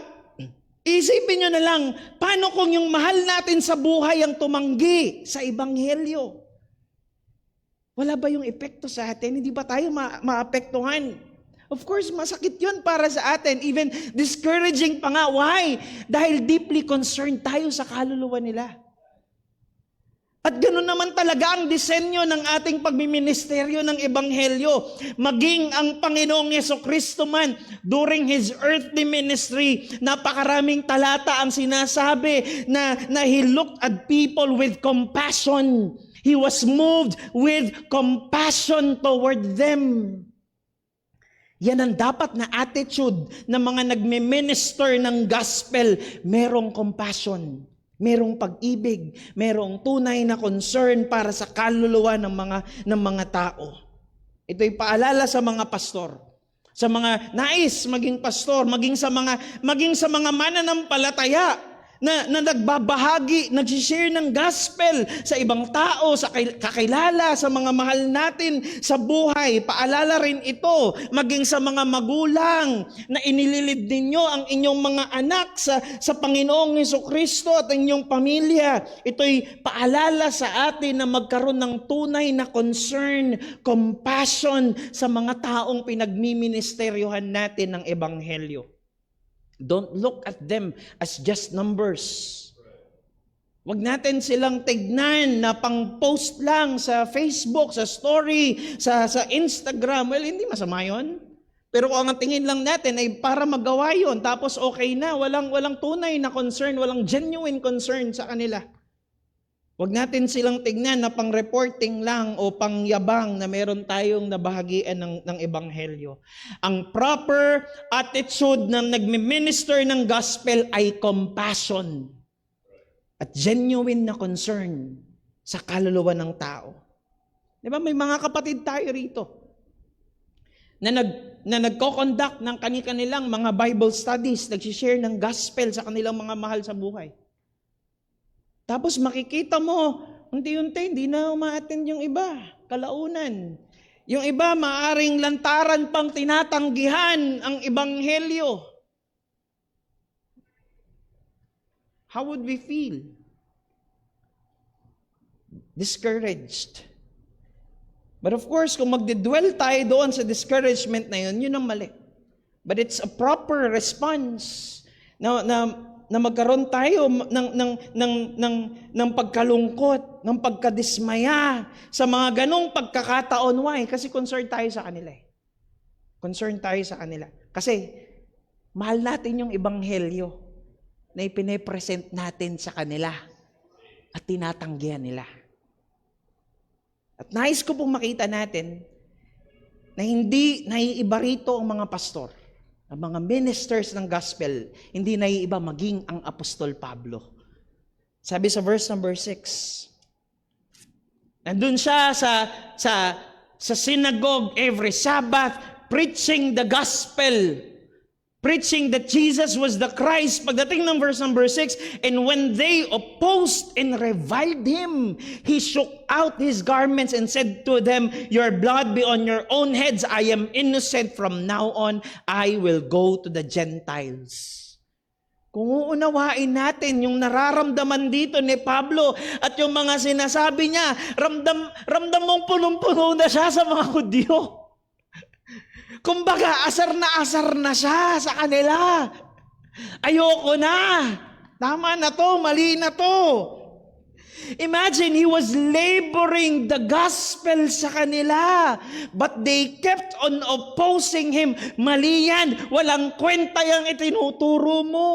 Isipin nyo na lang, paano kung yung mahal natin sa buhay ang tumanggi sa ebanghelyo? Wala ba yung epekto sa atin? Hindi ba tayo maapektuhan? Of course, masakit yun para sa atin. Even discouraging pa nga. Why? Dahil deeply concerned tayo sa kaluluwa nila. At ganoon naman talaga ang disenyo ng ating pagmiministeryo ng Ebanghelyo. Maging ang Panginoong Yesukristo man during His earthly ministry, napakaraming talata ang sinasabi na He looked at people with compassion. He was moved with compassion toward them. Yan ang dapat na attitude ng mga nagme-minister ng gospel. Merong compassion. Merong pag-ibig, merong tunay na concern para sa kaluluwa ng mga tao. Ito'y paalala sa mga pastor, sa mga nais maging pastor, maging sa mga mananampalataya na nagbabahagi, nag-share ng gospel sa ibang tao, sa kakilala, sa mga mahal natin sa buhay. Paalala rin ito, maging sa mga magulang na inililid ninyo ang inyong mga anak sa Panginoong Jesucristo at inyong pamilya. Ito'y paalala sa atin na magkaroon ng tunay na concern, compassion sa mga taong pinagmiministeryohan natin ng Ebanghelyo. Don't look at them as just numbers. Wag natin silang tignan na pang-post lang sa Facebook, sa story, sa Instagram. Well, hindi masama yun. Pero kung ang tingin lang natin ay para magawa yun, tapos okay na, walang tunay na concern, walang genuine concern sa kanila. Wag natin silang tignan na pang-reporting lang o pang-yabang na meron tayong nabahagian ng Ebanghelyo. Ang proper attitude ng nagmi-minister ng gospel ay compassion at genuine na concern sa kaluluwa ng tao. Di ba? May mga kapatid tayo rito na nagko-conduct ng kanilang mga Bible studies, nag-share ng gospel sa kanilang mga mahal sa buhay. Tapos makikita mo, unti-unti, hindi na umaattend yung iba, kalaunan. Yung iba, maaring lantaran pang tinatanggihan ang Ebanghelyo. How would we feel? Discouraged. But of course, kung magdidwell tayo doon sa discouragement na yun ang mali. But it's a proper response na magkaroon tayo ng pagkalungkot, ng pagkadismaya sa mga ganong pagkakataon. Why? Kasi concerned tayo sa kanila. Concerned tayo sa kanila. Kasi mahal natin yung Ebanghelyo na ipine-present natin sa kanila at tinatanggihan nila. At nais ko pong makita natin na hindi naiiba rito ang mga pastor. Ang mga ministers ng gospel, hindi naiiba maging ang Apostol Pablo. Sabi sa verse number 6, nandun siya sa synagogue every Sabbath, preaching the gospel, preaching that Jesus was the Christ. Pagdating ng verse number 6, and when they opposed and reviled him, he shook out his garments and said to them, your blood be on your own heads. I am innocent. From now on, I will go to the Gentiles. Kung uunawain natin yung nararamdaman dito ni Pablo at yung mga sinasabi niya, ramdam mong punong-puno na siya sa mga Hudyo. Kumbaga, asar na siya sa kanila. Ayoko na. Tama na to, mali na to. Imagine, he was laboring the gospel sa kanila. But they kept on opposing him. Mali yan. Walang kwenta yung itinuturo mo.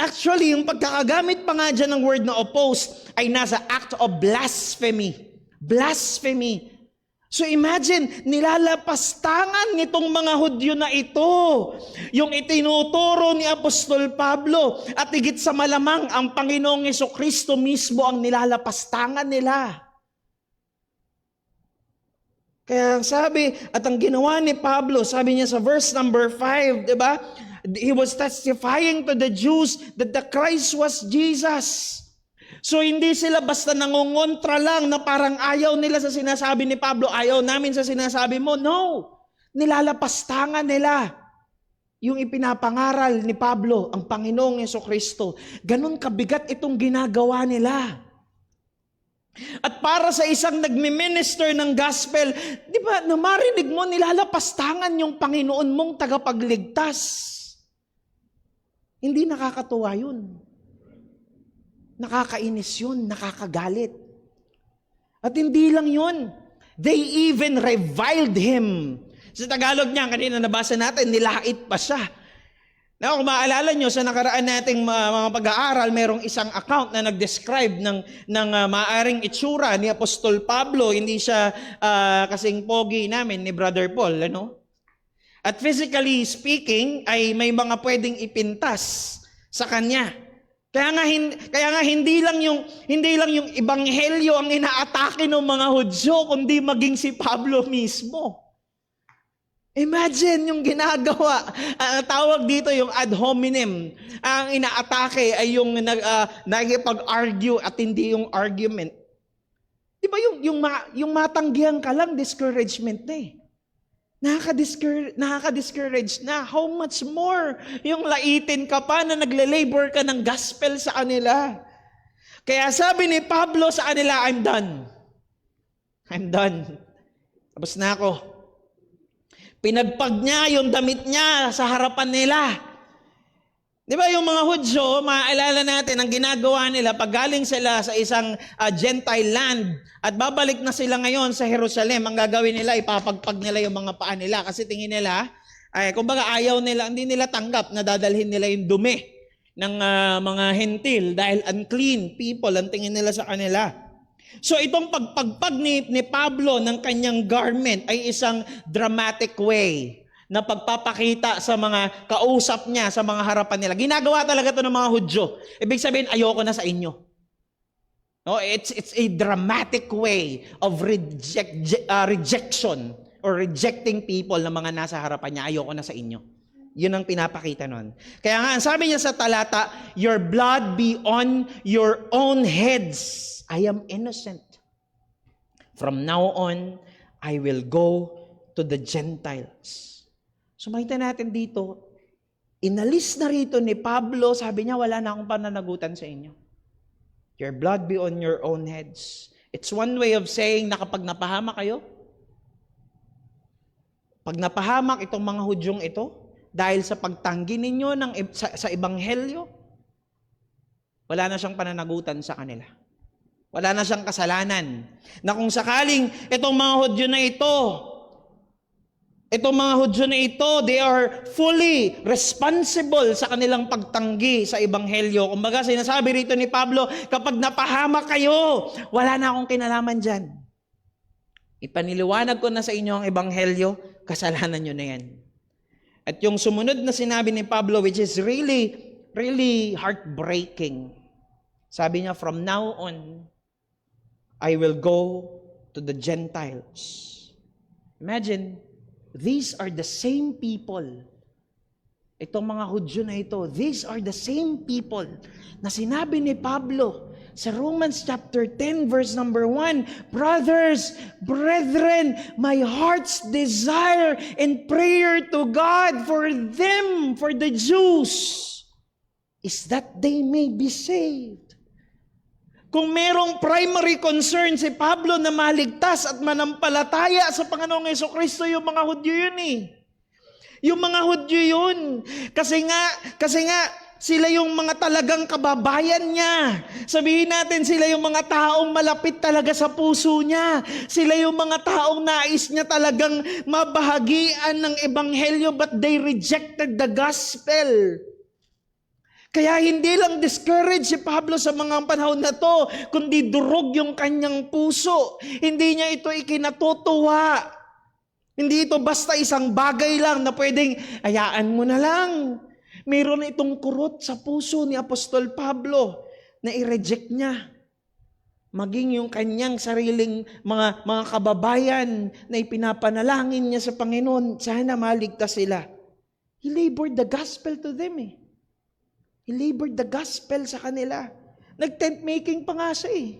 Actually, yung pagkakagamit pa nga dyan ng word na oppose ay nasa act of blasphemy. Blasphemy. So imagine, nilalapastangan nitong mga Hudyo na ito yung itinuturo ni Apostol Pablo at higit sa malamang ang Panginoong Jesucristo mismo ang nilalapastangan nila. Kaya sabi, at ang ginawa ni Pablo, sabi niya sa verse number 5, di ba? He was testifying to the Jews that the Christ was Jesus. So hindi sila basta nangongontra lang na parang ayaw nila sa sinasabi ni Pablo, ayaw namin sa sinasabi mo. No, nilalapastangan nila. yung ipinapangaral ni Pablo, ang Panginoong Jesucristo. Ganon kabigat itong ginagawa nila. At para sa isang nagmi-minister ng gospel, di ba, na marinig mo, nilalapastangan yung Panginoon mong tagapagligtas. Hindi nakakatuwa yun. Nakakainis yun, nakakagalit. At hindi lang yun, they even reviled him. Sa Tagalog niya, kanina nabasa natin, nilait pa siya. Na kung maalala nyo, sa nakaraan nating mga pag-aaral, mayroong isang account na nag-describe ng maaring itsura ni Apostol Pablo. Hindi siya kasing pogi namin ni Brother Paul. Ano? At physically speaking, ay may mga pwedeng ipintas sa kanya. Kaya nga hindi lang yung ebanghelyo ang inaatake ng mga Hudyo, kundi maging si Pablo mismo. Imagine yung ginagawa. Tawag dito yung ad hominem. Ang inaatake ay yung nakikipag-argue at hindi yung argument. Di ba yung matanggihan ka lang, discouragement na eh. Nakaka-discourage na. How much more yung laitin ka pa na nagle-labor ka ng gospel sa kanila. Kaya sabi ni Pablo sa kanila, I'm done. I'm done. Tapos na ako. Pinagpag niya yung damit niya sa harapan nila. Di ba yung mga Hudyo, maaalala natin, ang ginagawa nila, pag galing sila sa isang Gentile land, at babalik na sila ngayon sa Jerusalem, ang gagawin nila, ipapagpag nila yung mga paa nila. Kasi tingin nila, kumbaga ayaw nila, hindi nila tanggap na dadalhin nila yung dumi ng mga hentil dahil unclean people ang tingin nila sa kanila. So itong pagpagpag ni Pablo ng kanyang garment ay isang dramatic way na pagpapakita sa mga kausap niya, sa mga harapan nila. Ginagawa talaga ito ng mga Hudyo. Ibig sabihin, ayoko na sa inyo. No, it's a dramatic way of rejection or rejecting people na mga nasa harapan niya. Ayoko na sa inyo. Yun ang pinapakita nun. Kaya nga, sabi niya sa talata, your blood be on your own heads. I am innocent. From now on, I will go to the Gentiles. So makita natin dito, inalis na rito ni Pablo, sabi niya, wala na akong pananagutan sa inyo. Your blood be on your own heads. It's one way of saying na kapag napahamak kayo, pag napahamak itong mga Hudyong ito, dahil sa pagtanggi ninyo sa ebanghelyo, wala na siyang pananagutan sa kanila. Wala na siyang kasalanan. Na kung sakaling itong mga Hudyo na ito, they are fully responsible sa kanilang pagtanggi sa ebanghelyo. Kumbaga, sinasabi rito ni Pablo, kapag napahamak kayo, wala na akong kinalaman dyan. Ipaniliwanag ko na sa inyo ang ebanghelyo, kasalanan nyo na yan. At yung sumunod na sinabi ni Pablo, which is really, really heartbreaking. Sabi niya, from now on, I will go to the Gentiles. Imagine, these are the same people. Itong mga Hudyo na ito, these are the same people na sinabi ni Pablo sa Romans chapter 10 verse number 1, brothers, brethren, my heart's desire and prayer to God for them, for the Jews, is that they may be saved. Kung merong primary concern si Pablo na maligtas at manampalataya sa Panginoong Jesucristo, yung mga Hudyo yun eh. Yung mga Hudyo yun. Kasi nga, sila yung mga talagang kababayan niya. Sabihin natin, sila yung mga taong malapit talaga sa puso niya. Sila yung mga taong nais niya talagang mabahagian ng ebanghelyo, but they rejected the gospel. Kaya hindi lang discouraged si Pablo sa mga panahon na to, kundi durog yung kanyang puso. Hindi niya ito ikinatutuwa. Hindi ito basta isang bagay lang na pwedeng, hayaan mo na lang. Mayroon itong kurot sa puso ni Apostol Pablo na i-reject niya. Maging yung kanyang sariling mga kababayan na ipinapanalangin niya sa Panginoon, sana maligtas sila. He labored the gospel to them eh. He labored the gospel sa kanila. Nag-tent making pa nga siya eh.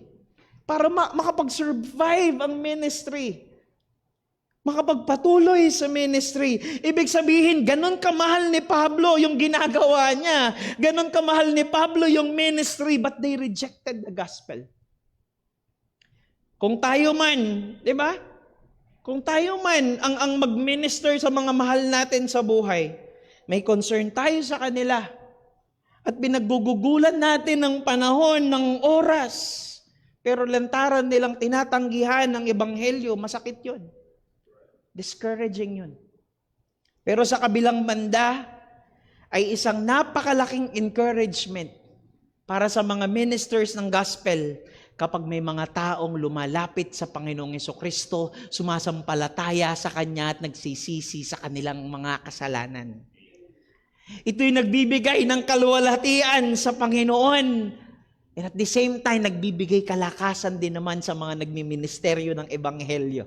Para makapag-survive ang ministry. makapagpatuloy sa ministry. Ibig sabihin, ganun kamahal ni Pablo yung ginagawa niya. Ganun kamahal ni Pablo yung ministry, but they rejected the gospel. Kung tayo man, di ba? Kung tayo man ang mag-minister sa mga mahal natin sa buhay, may concern tayo sa kanila. At pinaggugugulan natin ng panahon, ng oras. Pero lantaran nilang tinatanggihan ng ebanghelyo, masakit yun. Discouraging yun. Pero sa kabilang banda, ay isang napakalaking encouragement para sa mga ministers ng gospel kapag may mga taong lumalapit sa Panginoong Hesukristo, sumasampalataya sa Kanya at nagsisisi sa kanilang mga kasalanan. Ito'y nagbibigay ng kaluwalhatian sa Panginoon. And at the same time, nagbibigay kalakasan din naman sa mga nagmiministeryo ng Ebanghelyo.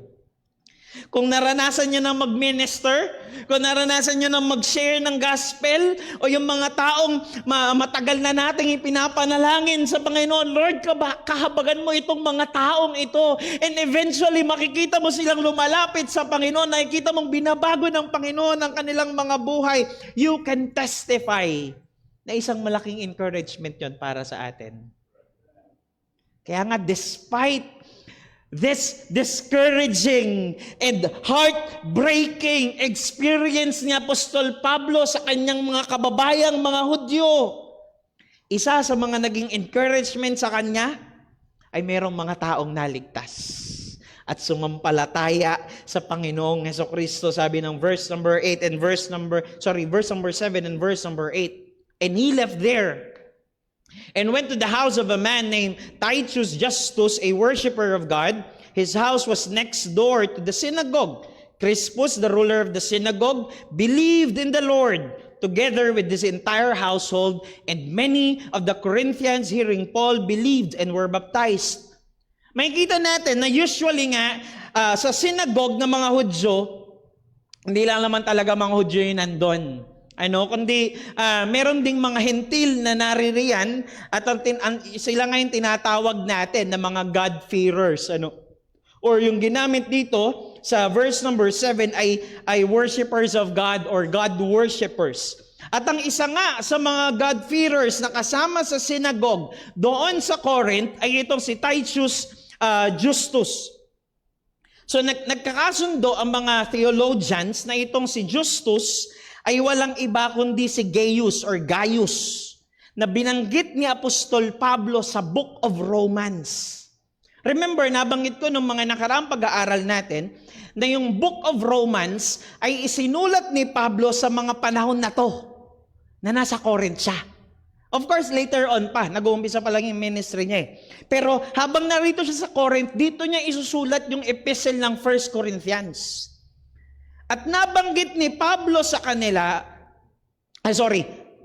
Kung naranasan nyo na mag-minister, kung naranasan nyo na mag-share ng gospel, o yung mga taong matagal na nating ipinapanalangin sa Panginoon, Lord, kahabagan mo itong mga taong ito. And eventually, makikita mo silang lumalapit sa Panginoon, nakikita mong binabago ng Panginoon ang kanilang mga buhay. You can testify na isang malaking encouragement yon para sa atin. Kaya nga, despite this discouraging and heartbreaking experience ni Apostol Pablo sa kanyang mga kababayang mga Hudyo, isa sa mga naging encouragement sa kanya ay merong mga taong naligtas at sumampalataya sa Panginoong Hesukristo. Sabi ng verse number 7 and verse number 8. And he left there and went to the house of a man named Titus Justus, a worshiper of God. His house was next door to the synagogue. Crispus, the ruler of the synagogue, believed in the Lord, together with his entire household, and many of the Corinthians, hearing Paul, believed and were baptized. Makikita natin na usually nga, sa synagogue ng mga Hudyo, hindi lang naman talaga mga Hudyo yung nandun. Kundi meron ding mga hentil na naririyan at sila ngayon tinatawag natin na mga God-fearers. Or yung ginamit dito sa verse number 7 ay worshipers of God or God-worshippers. At ang isa nga sa mga God-fearers na kasama sa synagogue doon sa Corinth ay itong si Titus Justus. So nagkakasundo ang mga theologians na itong si Justus ay walang iba kundi si Gaius or Gaius na binanggit ni Apostol Pablo sa Book of Romans. Remember, nabanggit ko nung mga nakaraang pag-aaral natin na yung Book of Romans ay isinulat ni Pablo sa mga panahon na to na nasa Corinth siya. Of course, later on pa, nag-uumpisa pa lang yung ministry niya eh. Pero habang narito siya sa Corinth, dito niya isusulat yung epistle ng 1 Corinthians. At nabanggit ni Pablo sa kanila,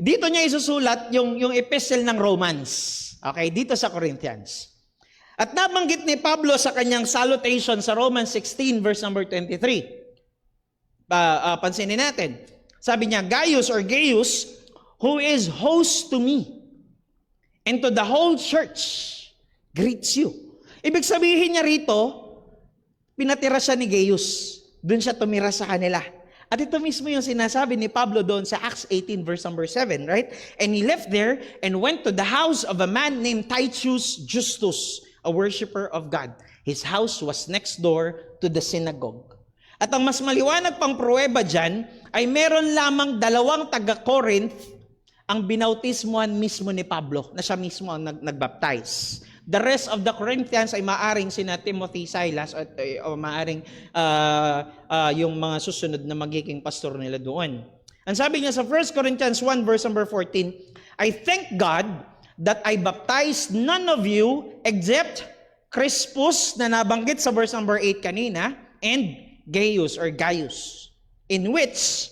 dito niya isusulat yung epistle ng Romans. Okay, dito sa Corinthians. At nabanggit ni Pablo sa kanyang salutation sa Romans 16 verse number 23. Pansinin natin. Sabi niya, Gaius or Gaius, who is host to me and to the whole church, greets you. Ibig sabihin niya rito, pinatira siya ni Gaius. Doon siya tumira sa kanila. At ito mismo yung sinasabi ni Pablo doon sa Acts 18 verse number 7, right? And he left there and went to the house of a man named Titus Justus, a worshiper of God. His house was next door to the synagogue. At ang mas maliwanag pang pruweba dyan, ay meron lamang 2 taga-Corinth ang binautismuhan mismo ni Pablo, na siya mismo ang nagbaptize. The rest of the Corinthians ay maaring sina Timothy, Silas, o maaring yung mga susunod na magiging pastor nila doon. Ang sabi niya sa 1 Corinthians 1 verse number 14, I thank God that I baptized none of you except Crispus, na nabanggit sa verse number 8 kanina, and Gaius or Gaius. In which,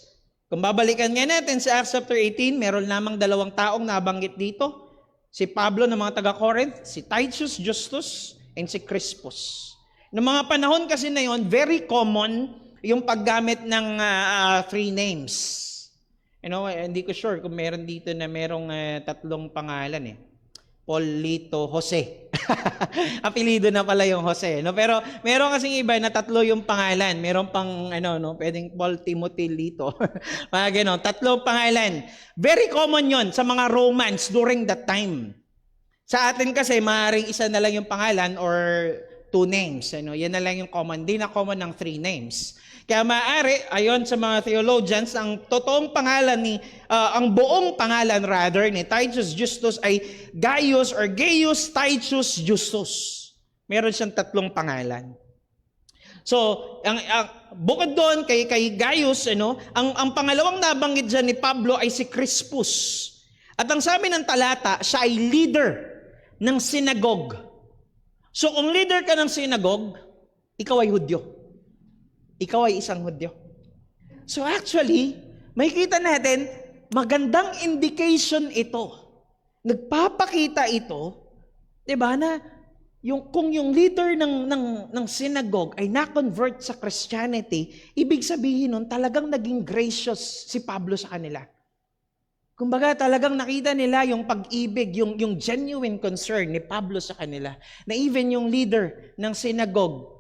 kung babalikan nga natin sa Acts chapter 18, meron lamang 2 taong nabanggit dito. Si Pablo ng mga taga-Corinth, si Titus Justus, and si Crispus. Noong mga panahon kasi na yon, very common yung paggamit ng 3 names. Hindi ko sure kung meron dito na merong 3 pangalan eh. Paul, Lito, Jose. Apelido na pala yung Jose, no? Pero meron kasing iba na 3 yung pangalan. Meron pang pwedeng Paul, Timothy, Lito. Mga ganon, 3 pangalan. Very common 'yon sa mga Romans during that time. Sa atin kasi maaaring isa na lang yung pangalan or 2 names, Yan na lang yung common. Di na common ng 3 names. Kaya maaari, ayon sa mga theologians, ang totoong pangalan ang buong pangalan rather ni Titus Justus ay Gaius or Gaius Titus Justus. Meron siyang 3 pangalan. So, bukod doon kay Gaius, ang pangalawang nabanggit dyan ni Pablo ay si Crispus. At ang sabi ng talata, siya ay leader ng synagogue. So, kung leader ka ng synagogue, ikaw ay Hudyo. Ikaw ay isang Hudyo. So actually, makikita natin, magandang indication ito. Nagpapakita ito, 'di ba, na kung yung leader ng synagogue ay na-convert sa Christianity, ibig sabihin nun talagang naging gracious si Pablo sa kanila. Kumbaga talagang nakita nila yung pag-ibig, yung genuine concern ni Pablo sa kanila. Na even yung leader ng synagogue,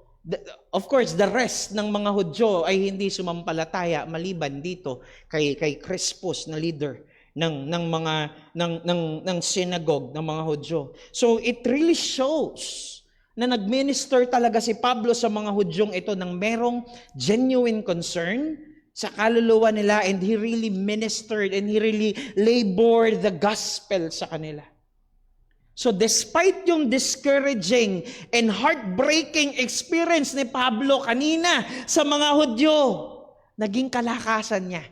of course, the rest ng mga Hudyo ay hindi sumampalataya maliban dito kay Crispus na leader ng synagogue ng mga Hudyo. So it really shows na nagminister talaga si Pablo sa mga Hudyong ito ng merong genuine concern sa kaluluwa nila, and he really ministered and he really labored the gospel sa kanila. So despite yung discouraging and heartbreaking experience ni Pablo kanina sa mga Hudyo, naging kalakasan niya,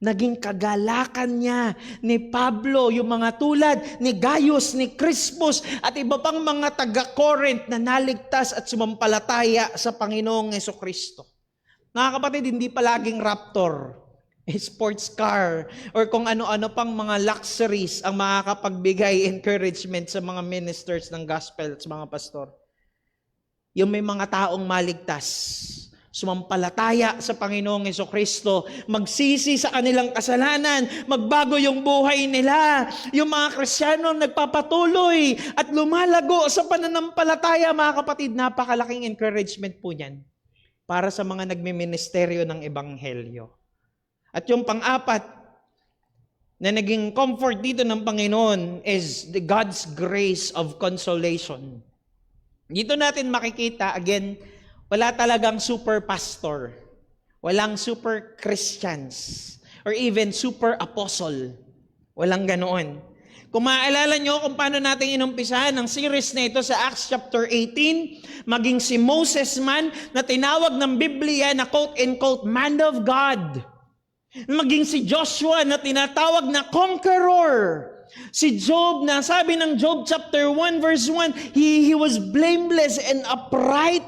naging kagalakan niya ni Pablo, yung mga tulad ni Gaius, ni Crispus, at iba pang mga taga-Corinth na naligtas at sumampalataya sa Panginoong Jesucristo. Mga kapatid, hindi palaging raptor, sports car, or kung ano-ano pang mga luxuries ang makakapagbigay encouragement sa mga ministers ng gospel at sa mga pastor. Yung may mga taong maligtas, sumampalataya sa Panginoong Jesucristo, magsisi sa kanilang kasalanan, magbago yung buhay nila. Yung mga Kristiyano nagpapatuloy at lumalago sa pananampalataya, mga kapatid, napakalaking encouragement po niyan para sa mga nagmiministeryo ng Ebanghelyo. At yung pang-apat na naging comfort dito ng Panginoon is the God's grace of consolation. Dito natin makikita, again, wala talagang super pastor, walang super Christians, or even super apostle. Walang ganoon. Kung maaalala nyo kung paano natin inumpisahan ang series na ito sa Acts chapter 18, maging si Moses man na tinawag ng Biblia na quote-unquote man of God. Maging si Joshua na tinatawag na conqueror. Si Job na sabi ng Job chapter 1 verse 1, he was blameless and upright.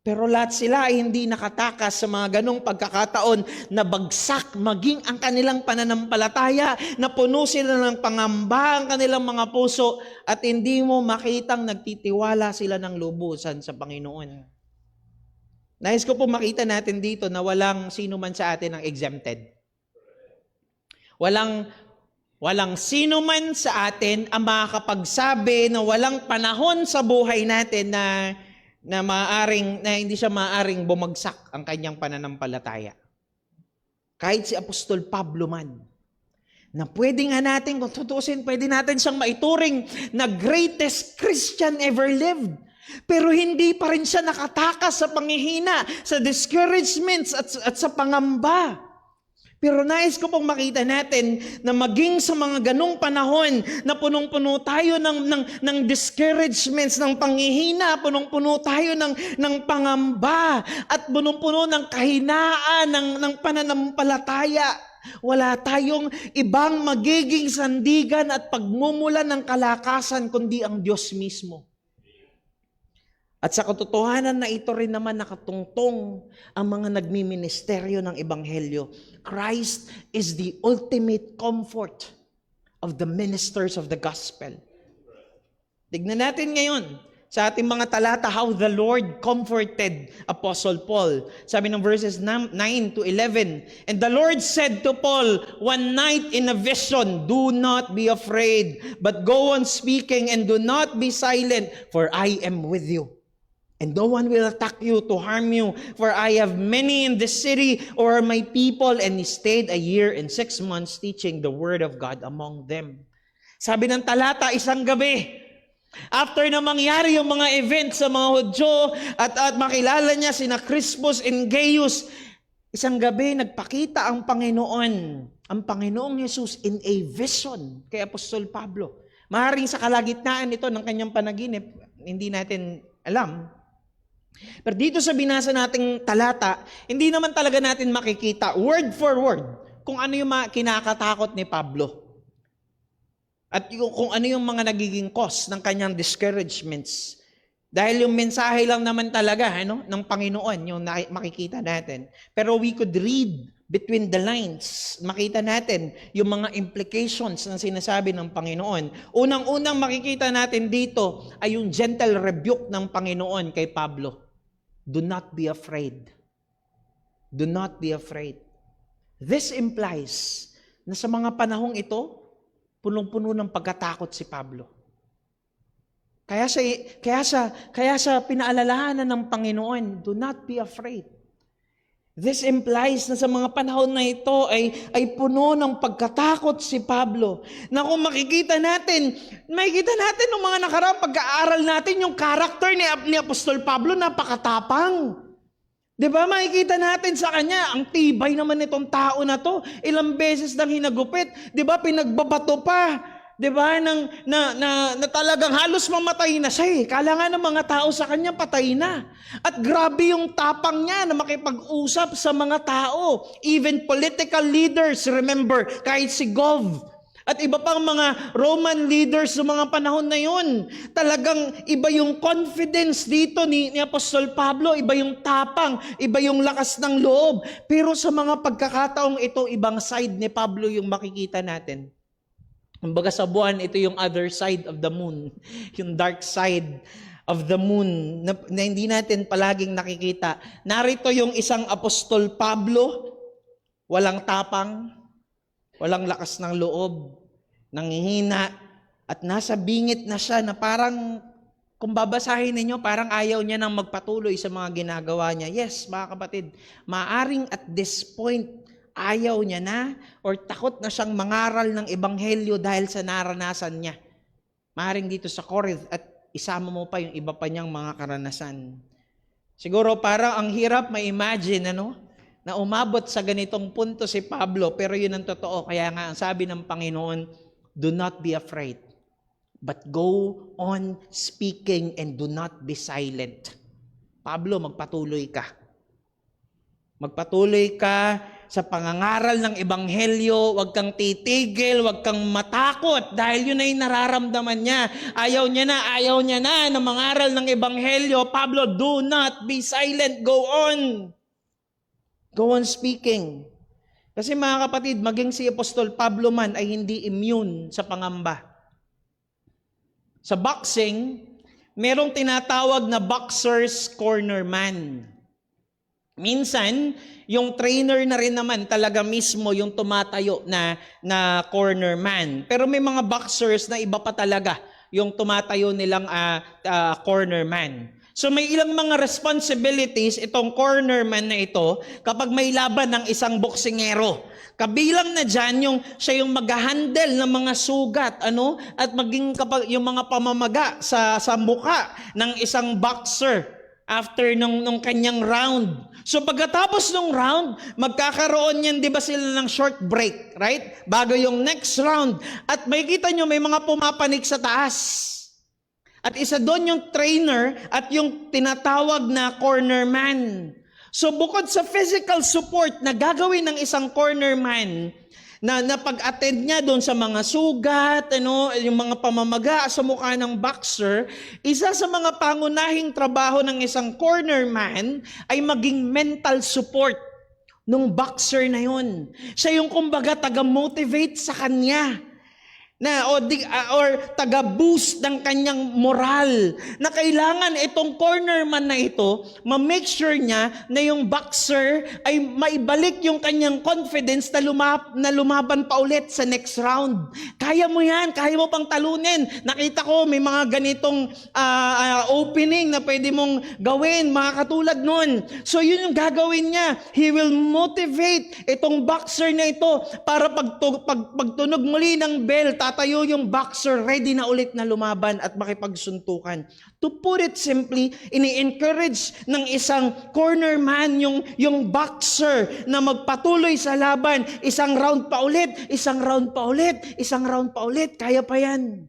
Pero lahat sila ay hindi nakatakas sa mga ganong pagkakataon na bagsak maging ang kanilang pananampalataya, na puno sila ng pangamba ang kanilang mga puso at hindi mo makitang nagtitiwala sila ng lubusan sa Panginoon. Nais ko po makita natin dito na walang sino man sa atin ang exempted. Walang sino man sa atin ang makakapagsabi na walang panahon sa buhay natin na hindi siya maaaring bumagsak ang kanyang pananampalataya. Kahit si Apostol Pablo man, na pwede nga natin, kung tutusin, pwede natin siyang maituring na greatest Christian ever lived. Pero hindi pa rin siya nakatakas sa panghihina, sa discouragements at sa pangamba. Pero nais ko pong makita natin na maging sa mga ganong panahon na punong-puno tayo ng discouragements, ng panghihina, punong-puno tayo ng pangamba, at punong-puno ng kahinaan, ng pananampalataya. Wala tayong ibang magiging sandigan at pagmumulan ng kalakasan kundi ang Diyos mismo. At sa katotohanan na ito rin naman nakatungtong ang mga nagmiministeryo ng Ebanghelyo. Christ is the ultimate comfort of the ministers of the gospel. Tignan natin ngayon sa ating mga talata, how the Lord comforted Apostle Paul. Sabi ng verses 9 to 11, "And the Lord said to Paul one night in a vision, 'Do not be afraid, but go on speaking and do not be silent, for I am with you. And no one will attack you to harm you, for I have many in the city who are my people." And he stayed a year and 6 months teaching the word of God among them. Sabi ng talata, isang gabi, after na mangyari yung mga events sa mga Hudyo at makilala niya sina Crispus and Gaius, isang gabi nagpakita ang Panginoong Jesus in a vision kay Apostol Pablo. Maaaring sa kalagitnaan ito ng kanyang panaginip, hindi natin alam. Pero dito sa binasa nating talata, hindi naman talaga natin makikita word for word kung ano yung kinakatakot ni Pablo. At kung ano yung mga nagiging cause ng kanyang discouragements. Dahil yung mensahe lang naman talaga ng Panginoon, yung makikita natin. Pero we could read between the lines. Makita natin yung mga implications na sinasabi ng Panginoon. Unang-unang makikita natin dito ay yung gentle rebuke ng Panginoon kay Pablo. Do not be afraid. Do not be afraid. This implies na sa mga panahong ito, punong-puno ng pagkatakot si Pablo. Kaya sa pinaalalahanan ng Panginoon, do not be afraid. This implies na sa mga panahon na ito ay puno ng pagkatakot si Pablo. Na kung makikita natin ng mga nakaraang pag-aaral natin yung character ni Apostol Pablo, napakatapang. Diba, makikita natin sa kanya, ang tibay naman itong tao na to. Ilang beses nang hinagupit. Diba, pinagbabato pa. Diba, na talagang halos mamatay na siya. Kala nga ng mga tao sa kanya, patay na. At grabe yung tapang niya na makipag-usap sa mga tao. Even political leaders, remember, kahit si Gov, at iba pang mga Roman leaders sa mga panahon na yun. Talagang iba yung confidence dito ni Apostol Pablo, iba yung tapang, iba yung lakas ng loob. Pero sa mga pagkakataong ito, ibang side ni Pablo yung makikita natin. Kumbaga sa buwan, ito yung other side of the moon. Yung dark side of the moon na hindi natin palaging nakikita. Narito yung isang Apostol Pablo, walang tapang, walang lakas ng loob, nanghihina, at nasa bingit na siya na parang, kung babasahin ninyo, parang ayaw niya nang magpatuloy sa mga ginagawa niya. Yes, mga kapatid, maaring at this point, ayaw niya na or takot na siyang mangaral ng ebanghelyo dahil sa naranasan niya. Maaring dito sa Corinth at isama mo pa yung iba pa niyang mga karanasan. Siguro parang ang hirap ma-imagine, na umabot sa ganitong punto si Pablo, pero yun ang totoo. Kaya nga, ang sabi ng Panginoon, do not be afraid, but go on speaking and do not be silent. Pablo, magpatuloy ka. Magpatuloy ka sa pangangaral ng ebanghelyo, huwag kang titigil, huwag kang matakot, dahil yun ay nararamdaman niya. Ayaw niya na mangaral ng ebanghelyo. Pablo, do not be silent, go on. Go on speaking. Kasi mga kapatid, maging si Apostol Pablo man ay hindi immune sa pangamba. Sa boxing, merong tinatawag na boxer's corner man. Minsan, yung trainer na rin naman talaga mismo yung tumatayo na corner man. Pero may mga boxers na iba pa talaga yung tumatayo nilang corner man. So may ilang mga responsibilities itong corner man na ito kapag may laban ng isang boksingero. Kabilang na dyan siya yung mag-handle ng mga sugat, at maging kapag yung mga pamamaga sa mukha ng isang boxer after nung kanyang round. So pagkatapos ng round, magkakaroon yan, di ba sila ng short break, right? Bago yung next round. At makikita nyo, may mga pumapanik sa taas. At isa doon yung trainer at yung tinatawag na corner man. So bukod sa physical support na gagawin ng isang corner man, na pag-attend niya doon sa mga sugat, yung mga pamamaga sa mukha ng boxer, isa sa mga pangunahing trabaho ng isang corner man ay maging mental support ng boxer na yun. Siya yung kumbaga taga-motivate sa kanya. or taga-boost ng kanyang moral, na kailangan itong cornerman na ito, ma-make sure niya na yung boxer ay maibalik yung kanyang confidence na lumaban pa ulit sa next round. Kaya mo yan, kaya mo pang talunin. Nakita ko may mga ganitong opening na pwede mong gawin, mga katulad nun. So yun yung gagawin niya. He will motivate itong boxer na ito para pagtunog muli ng bell, tatayo yung boxer ready na ulit na lumaban at makipagsuntukan. To put it simply, ini-encourage ng isang cornerman yung boxer na magpatuloy sa laban, isang round pa ulit, isang round pa ulit, isang round pa ulit, kaya pa yan.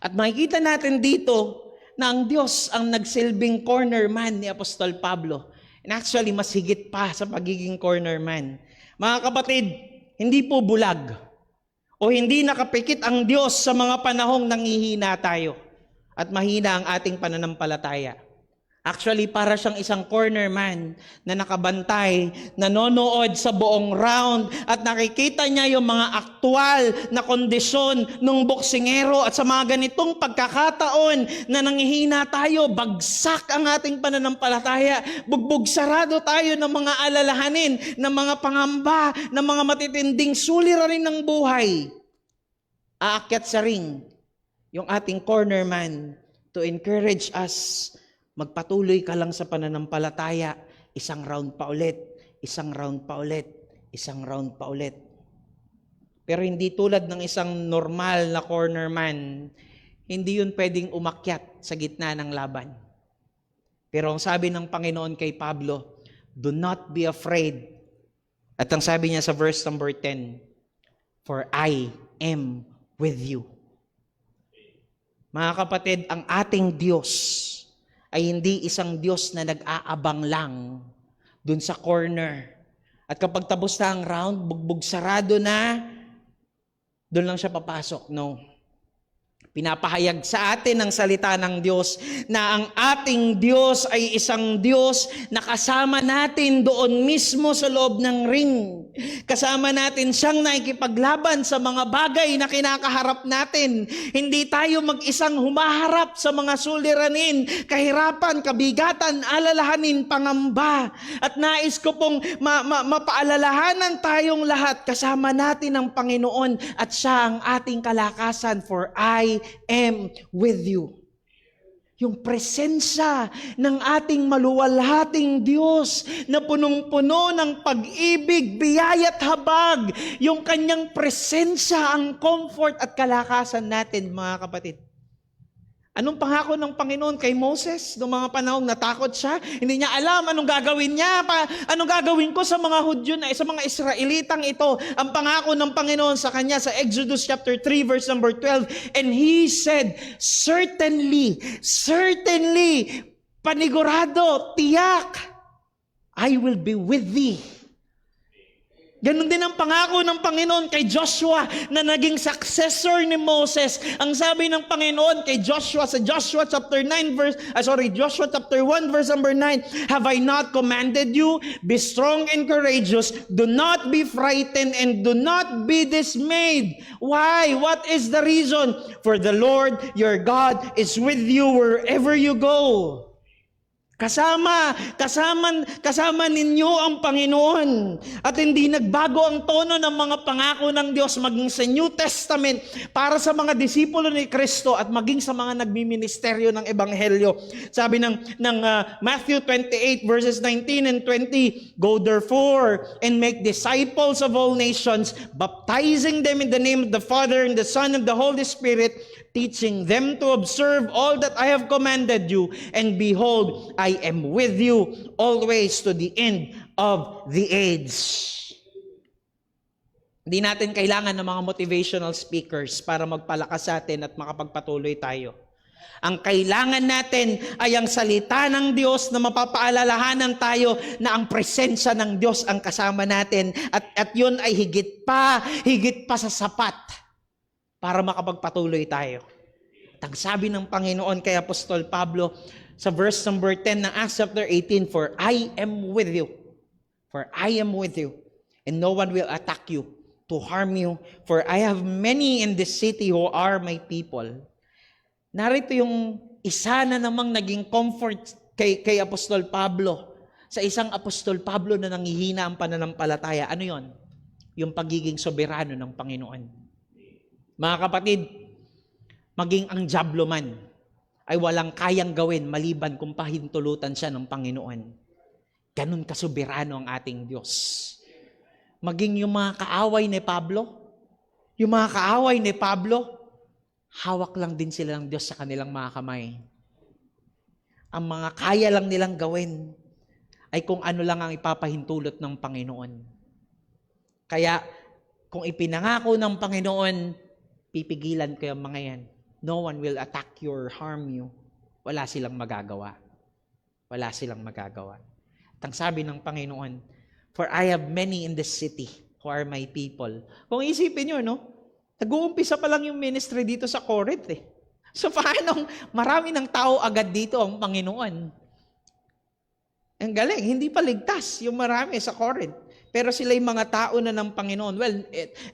At makikita natin dito na ang Diyos ang nagsilbing cornerman ni Apostol Pablo. And actually, mas higit pa sa pagiging cornerman. Mga kapatid, hindi po bulag o hindi nakapikit ang Diyos sa mga panahong nanghihina tayo at mahina ang ating pananampalataya. Actually, para siyang isang cornerman na nakabantay, nanonood sa buong round at nakikita niya yung mga aktual na kondisyon ng boksingero at sa mga ganitong pagkakataon na nanghihina tayo, bagsak ang ating pananampalataya, bugbog sarado tayo ng mga alalahanin, ng mga pangamba, ng mga matitinding suliranin ng buhay. Aakyat sa ring yung ating cornerman to encourage us. Magpatuloy ka lang sa pananampalataya, isang round pa ulit, isang round pa ulit, isang round pa ulit. Pero hindi tulad ng isang normal na cornerman, hindi yun pwedeng umakyat sa gitna ng laban. Pero ang sabi ng Panginoon kay Pablo, do not be afraid. At ang sabi niya sa verse number 10, for I am with you. Mga kapatid, ang ating Diyos ay hindi isang Diyos na nag-aabang lang dun sa corner. At kapag tapos na ang round, bugbog sarado na, dun lang siya papasok. No. Pinapahayag sa atin ang salita ng Diyos na ang ating Diyos ay isang Diyos na kasama natin doon mismo sa loob ng ring. Kasama natin siyang nakikipaglaban sa mga bagay na kinakaharap natin. Hindi tayo mag-isang humaharap sa mga suliranin, kahirapan, kabigatan, alalahanin, pangamba. At nais ko pong mapaalalahanan tayong lahat. Kasama natin ang Panginoon at siya ang ating kalakasan, for I am with you. Yung presensya ng ating maluwalhating Diyos na punong-puno ng pag-ibig, biyaya at habag. Yung kanyang presensya ang comfort at kalakasan natin, mga kapatid. Anong pangako ng Panginoon kay Moses noong mga panahong natakot siya? Hindi niya alam anong gagawin niya. Anong gagawin ko sa mga Hudyo na sa mga Israelitang ito? Ang pangako ng Panginoon sa kanya sa Exodus chapter 3 verse number 12. And he said, certainly, panigurado, tiyak, I will be with thee. Ganon din ang pangako ng Panginoon kay Joshua na naging successor ni Moses. Ang sabi ng Panginoon kay Joshua sa Joshua chapter 1 verse number 9, have I not commanded you? Be strong and courageous. Do not be frightened and do not be dismayed. Why? What is the reason? For the Lord your God is with you wherever you go. Kasama ninyo ang Panginoon. At hindi nagbago ang tono ng mga pangako ng Diyos maging sa New Testament para sa mga disipulo ni Kristo at maging sa mga nagmiministeryo ng Ebanghelyo. Sabi ng Matthew 28 verses 19 and 20, go therefore and make disciples of all nations, baptizing them in the name of the Father and the Son and the Holy Spirit, teaching them to observe all that I have commanded you, and behold, I am with you always to the end of the age. Hindi natin kailangan ng mga motivational speakers para magpalakas sa atin at makapagpatuloy tayo. Ang kailangan natin ay ang salita ng Diyos na mapapaalalahanan tayo na ang presensya ng Diyos ang kasama natin at yun ay higit pa sa sapat para makapagpatuloy tayo. At ang sabi ng Panginoon kay Apostol Pablo sa verse number 10 ng Acts chapter 18, for I am with you. For I am with you. And no one will attack you to harm you, for I have many in this city who are my people. Narito yung isa na namang naging comfort kay Apostol Pablo. Sa isang Apostol Pablo na nanghihina ang pananampalataya. Ano yon? Yung pagiging soberano ng Panginoon. Mga kapatid, maging ang diablo man ay walang kayang gawin maliban kung pahintulutan siya ng Panginoon. Ganun kasoberano ang ating Diyos. Maging yung mga kaaway ni Pablo, hawak lang din sila ng Diyos sa kanilang mga kamay. Ang mga kaya lang nilang gawin ay kung ano lang ang ipapahintulot ng Panginoon. Kaya kung ipinangako ng Panginoon, pipigilan ko yung mga yan. No one will attack you or harm you. Wala silang magagawa. At ang sabi ng Panginoon, for I have many in this city who are my people. Kung isipin nyo, no? Nag-uumpisa pa lang yung ministry dito sa Corinth eh. So paano marami ng tao agad dito ang Panginoon? Ang galing, hindi pa ligtas yung marami sa Corinth. Pero sila yung mga tao na ng Panginoon. Well,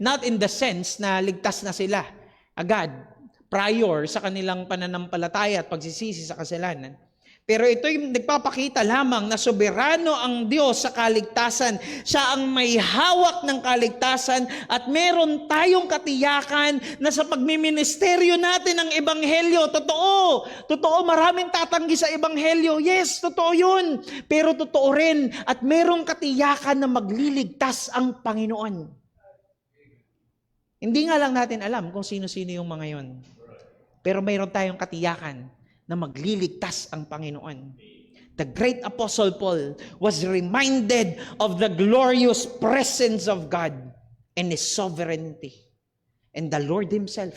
not in the sense na ligtas na sila agad, prior sa kanilang pananampalataya at pagsisisi sa kasalanan. Pero ito yung nagpapakita lamang na soberano ang Diyos sa kaligtasan. Siya ang may hawak ng kaligtasan at meron tayong katiyakan na sa pagmiministeryo natin ng Ebanghelyo, totoo, maraming tatanggi sa Ebanghelyo. Yes, totoo yun. Pero totoo rin at merong katiyakan na magliligtas ang Panginoon. Hindi nga lang natin alam kung sino-sino yung mga yon. Pero mayroon tayong katiyakan na magliligtas ang Panginoon. The great Apostle Paul was reminded of the glorious presence of God and His sovereignty. And the Lord Himself,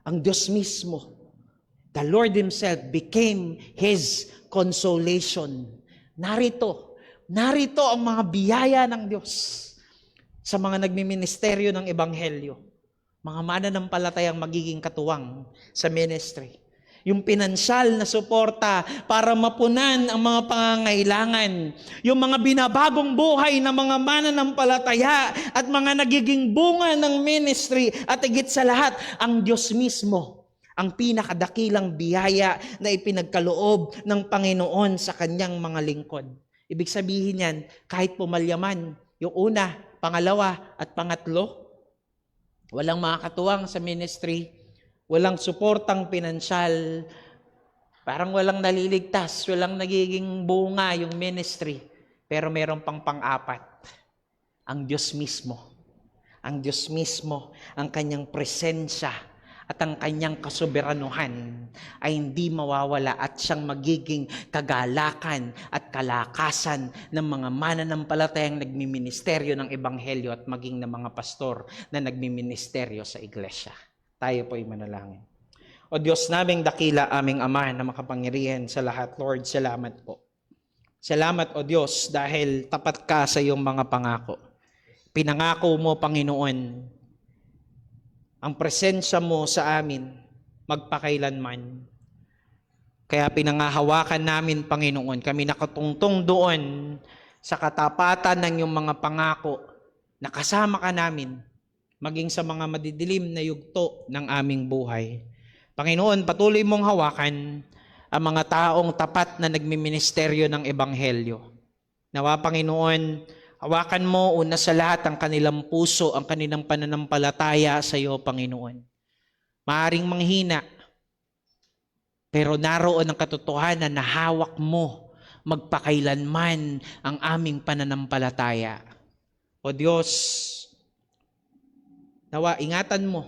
ang Diyos mismo, the Lord Himself became His consolation. Narito ang mga biyaya ng Diyos sa mga nagmiministeryo ng Ebanghelyo. Mga mananampalatayang magiging katuwang sa ministry. Yung pinansyal na suporta para mapunan ang mga pangangailangan. Yung mga binabagong buhay ng mga mananampalataya at mga nagiging bunga ng ministry. At higit sa lahat, ang Diyos mismo, ang pinakadakilang biyaya na ipinagkaloob ng Panginoon sa kanyang mga lingkod. Ibig sabihin yan, kahit pumalyaman, yung una, pangalawa, at pangatlo, walang makakatuwang sa ministry, walang suportang pinansyal, parang walang naliligtas, walang nagiging bunga yung ministry. Pero meron pang pang-apat, ang Diyos mismo. Ang Diyos mismo, ang kanyang presensya at ang kanyang kasoberanuhan ay hindi mawawala at siyang magiging kagalakan at kalakasan ng mga mananampalatayang nagmiministeryo ng Ebanghelyo at maging ng mga pastor na nagmiministeryo sa iglesia. Tayo po'y manalangin. O Diyos naming dakila, aming Ama na makapangyarihan sa lahat, Lord, salamat po. Salamat, O Diyos, dahil tapat ka sa iyong mga pangako. Pinangako mo, Panginoon, ang presensya mo sa amin magpakailanman. Kaya pinangahawakan namin, Panginoon, kami nakatungtong doon sa katapatan ng iyong mga pangako na kasama ka namin maging sa mga madidilim na yugto ng aming buhay. Panginoon, patuloy mong hawakan ang mga taong tapat na nagmiministeryo ng Ebanghelyo. Nawa, Panginoon, hawakan mo una sa lahat ang kanilang puso, ang kanilang pananampalataya sa iyo, Panginoon. Maaring manghina, pero naroon ang katotohanan na hawak mo magpakailanman ang aming pananampalataya. O Diyos, nawa, ingatan mo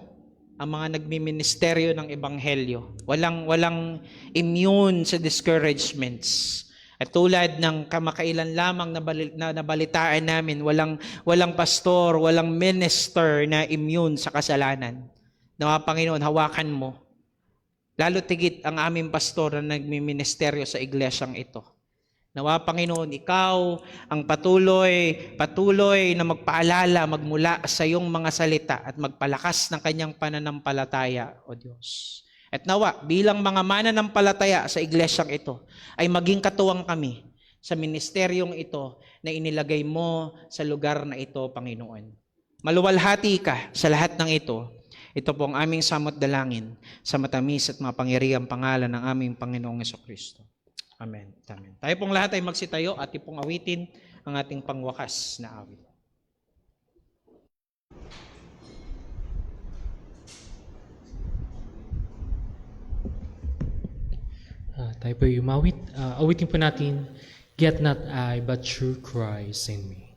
ang mga nagmiministeryo ng Ebanghelyo. Walang immune sa discouragements. At tulad ng kamakailan lamang na nabalitaan namin, walang pastor, walang minister na immune sa kasalanan. Nawa, Panginoon, hawakan mo. Lalo tigit ang aming pastor na nagmiministeryo sa iglesyang ito. Nawa, Panginoon, ikaw ang patuloy na magpaalala, magmula sa iyong mga salita at magpalakas ng kanyang pananampalataya, O Diyos. At nawa, bilang mga mananampalataya sa iglesyang ito, ay maging katuwang kami sa ministeryong ito na inilagay mo sa lugar na ito, Panginoon. Maluwalhati ka sa lahat ng ito. Ito po ang aming samot dalangin sa matamis at mapangyarihang pangalan ng aming Panginoong Hesukristo. Amen. Amen. Tayo pong lahat ay magsitayo at pong awitin ang ating pangwakas na awit. Tayo po umawit. Awitin po natin, Get not I, but true Christ in me.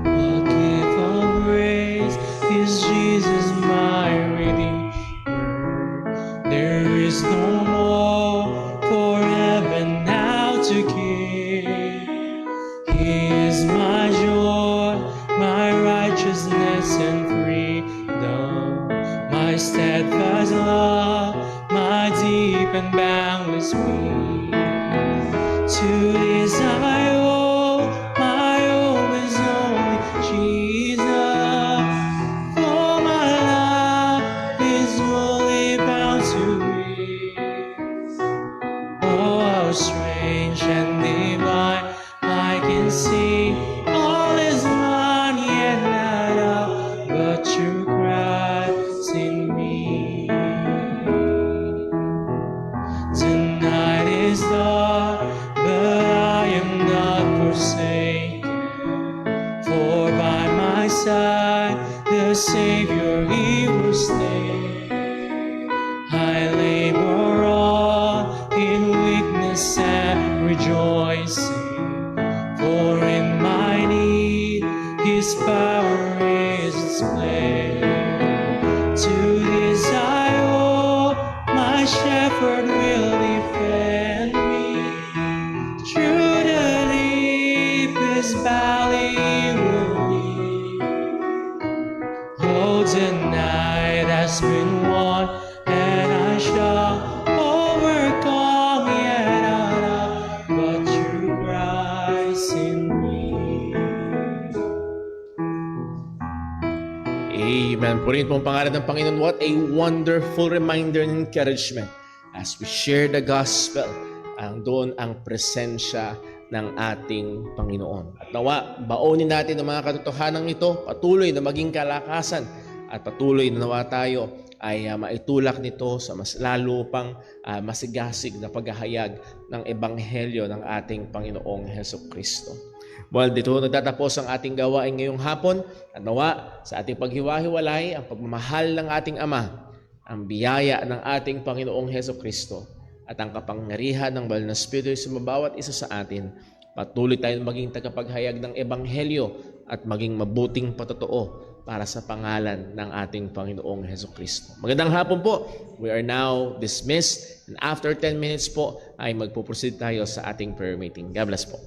What gift of grace is Jesus my Redeemer? There is no more for heaven now to give. He is my joy, my righteousness and freedom, my steadfast love, my deep and boundless peace. To this I owe, my hope is only Jesus. For my life is fully bound to be. Oh, how strange and divine, I can see all is mine, yet not all, but true Christ in me. Tonight is dark, but I am not forsaken. For by my side, the Savior, He will stay. I labor on in weakness and rejoicing. For in my need, His power is displayed. To this I owe, my shepherd will defend me. Through the deepest valley will lead. Oh, tonight has been won, and I shall overcome, yet not all, but through Christ in me. Amen. Purihin po ang pangalan ng Panginoon. What a wonderful reminder and encouragement as we share the gospel. Doon ang presensya ng ating Panginoon. At nawa, baonin natin ang mga katotohanan ito, patuloy na maging kalakasan at patuloy na nawa tayo ay maitulak nito sa mas lalo pang masigasig na paghahayag ng Ebanghelyo ng ating Panginoong Hesukristo. Well, dito nagtatapos ang ating gawain ngayong hapon at nawa sa ating paghiwa-hiwalay ang pagmamahal ng ating Ama, ang biyaya ng ating Panginoong Hesukristo at ang kapangyarihan ng Banal na Espiritu sa bawat isa sa atin. Patuloy tayong maging tagapaghayag ng Ebanghelyo at maging mabuting patotoo para sa pangalan ng ating Panginoong Hesukristo. Magandang hapon po. We are now dismissed and after 10 minutes po ay magpo-proceed tayo sa ating prayer meeting. God bless po.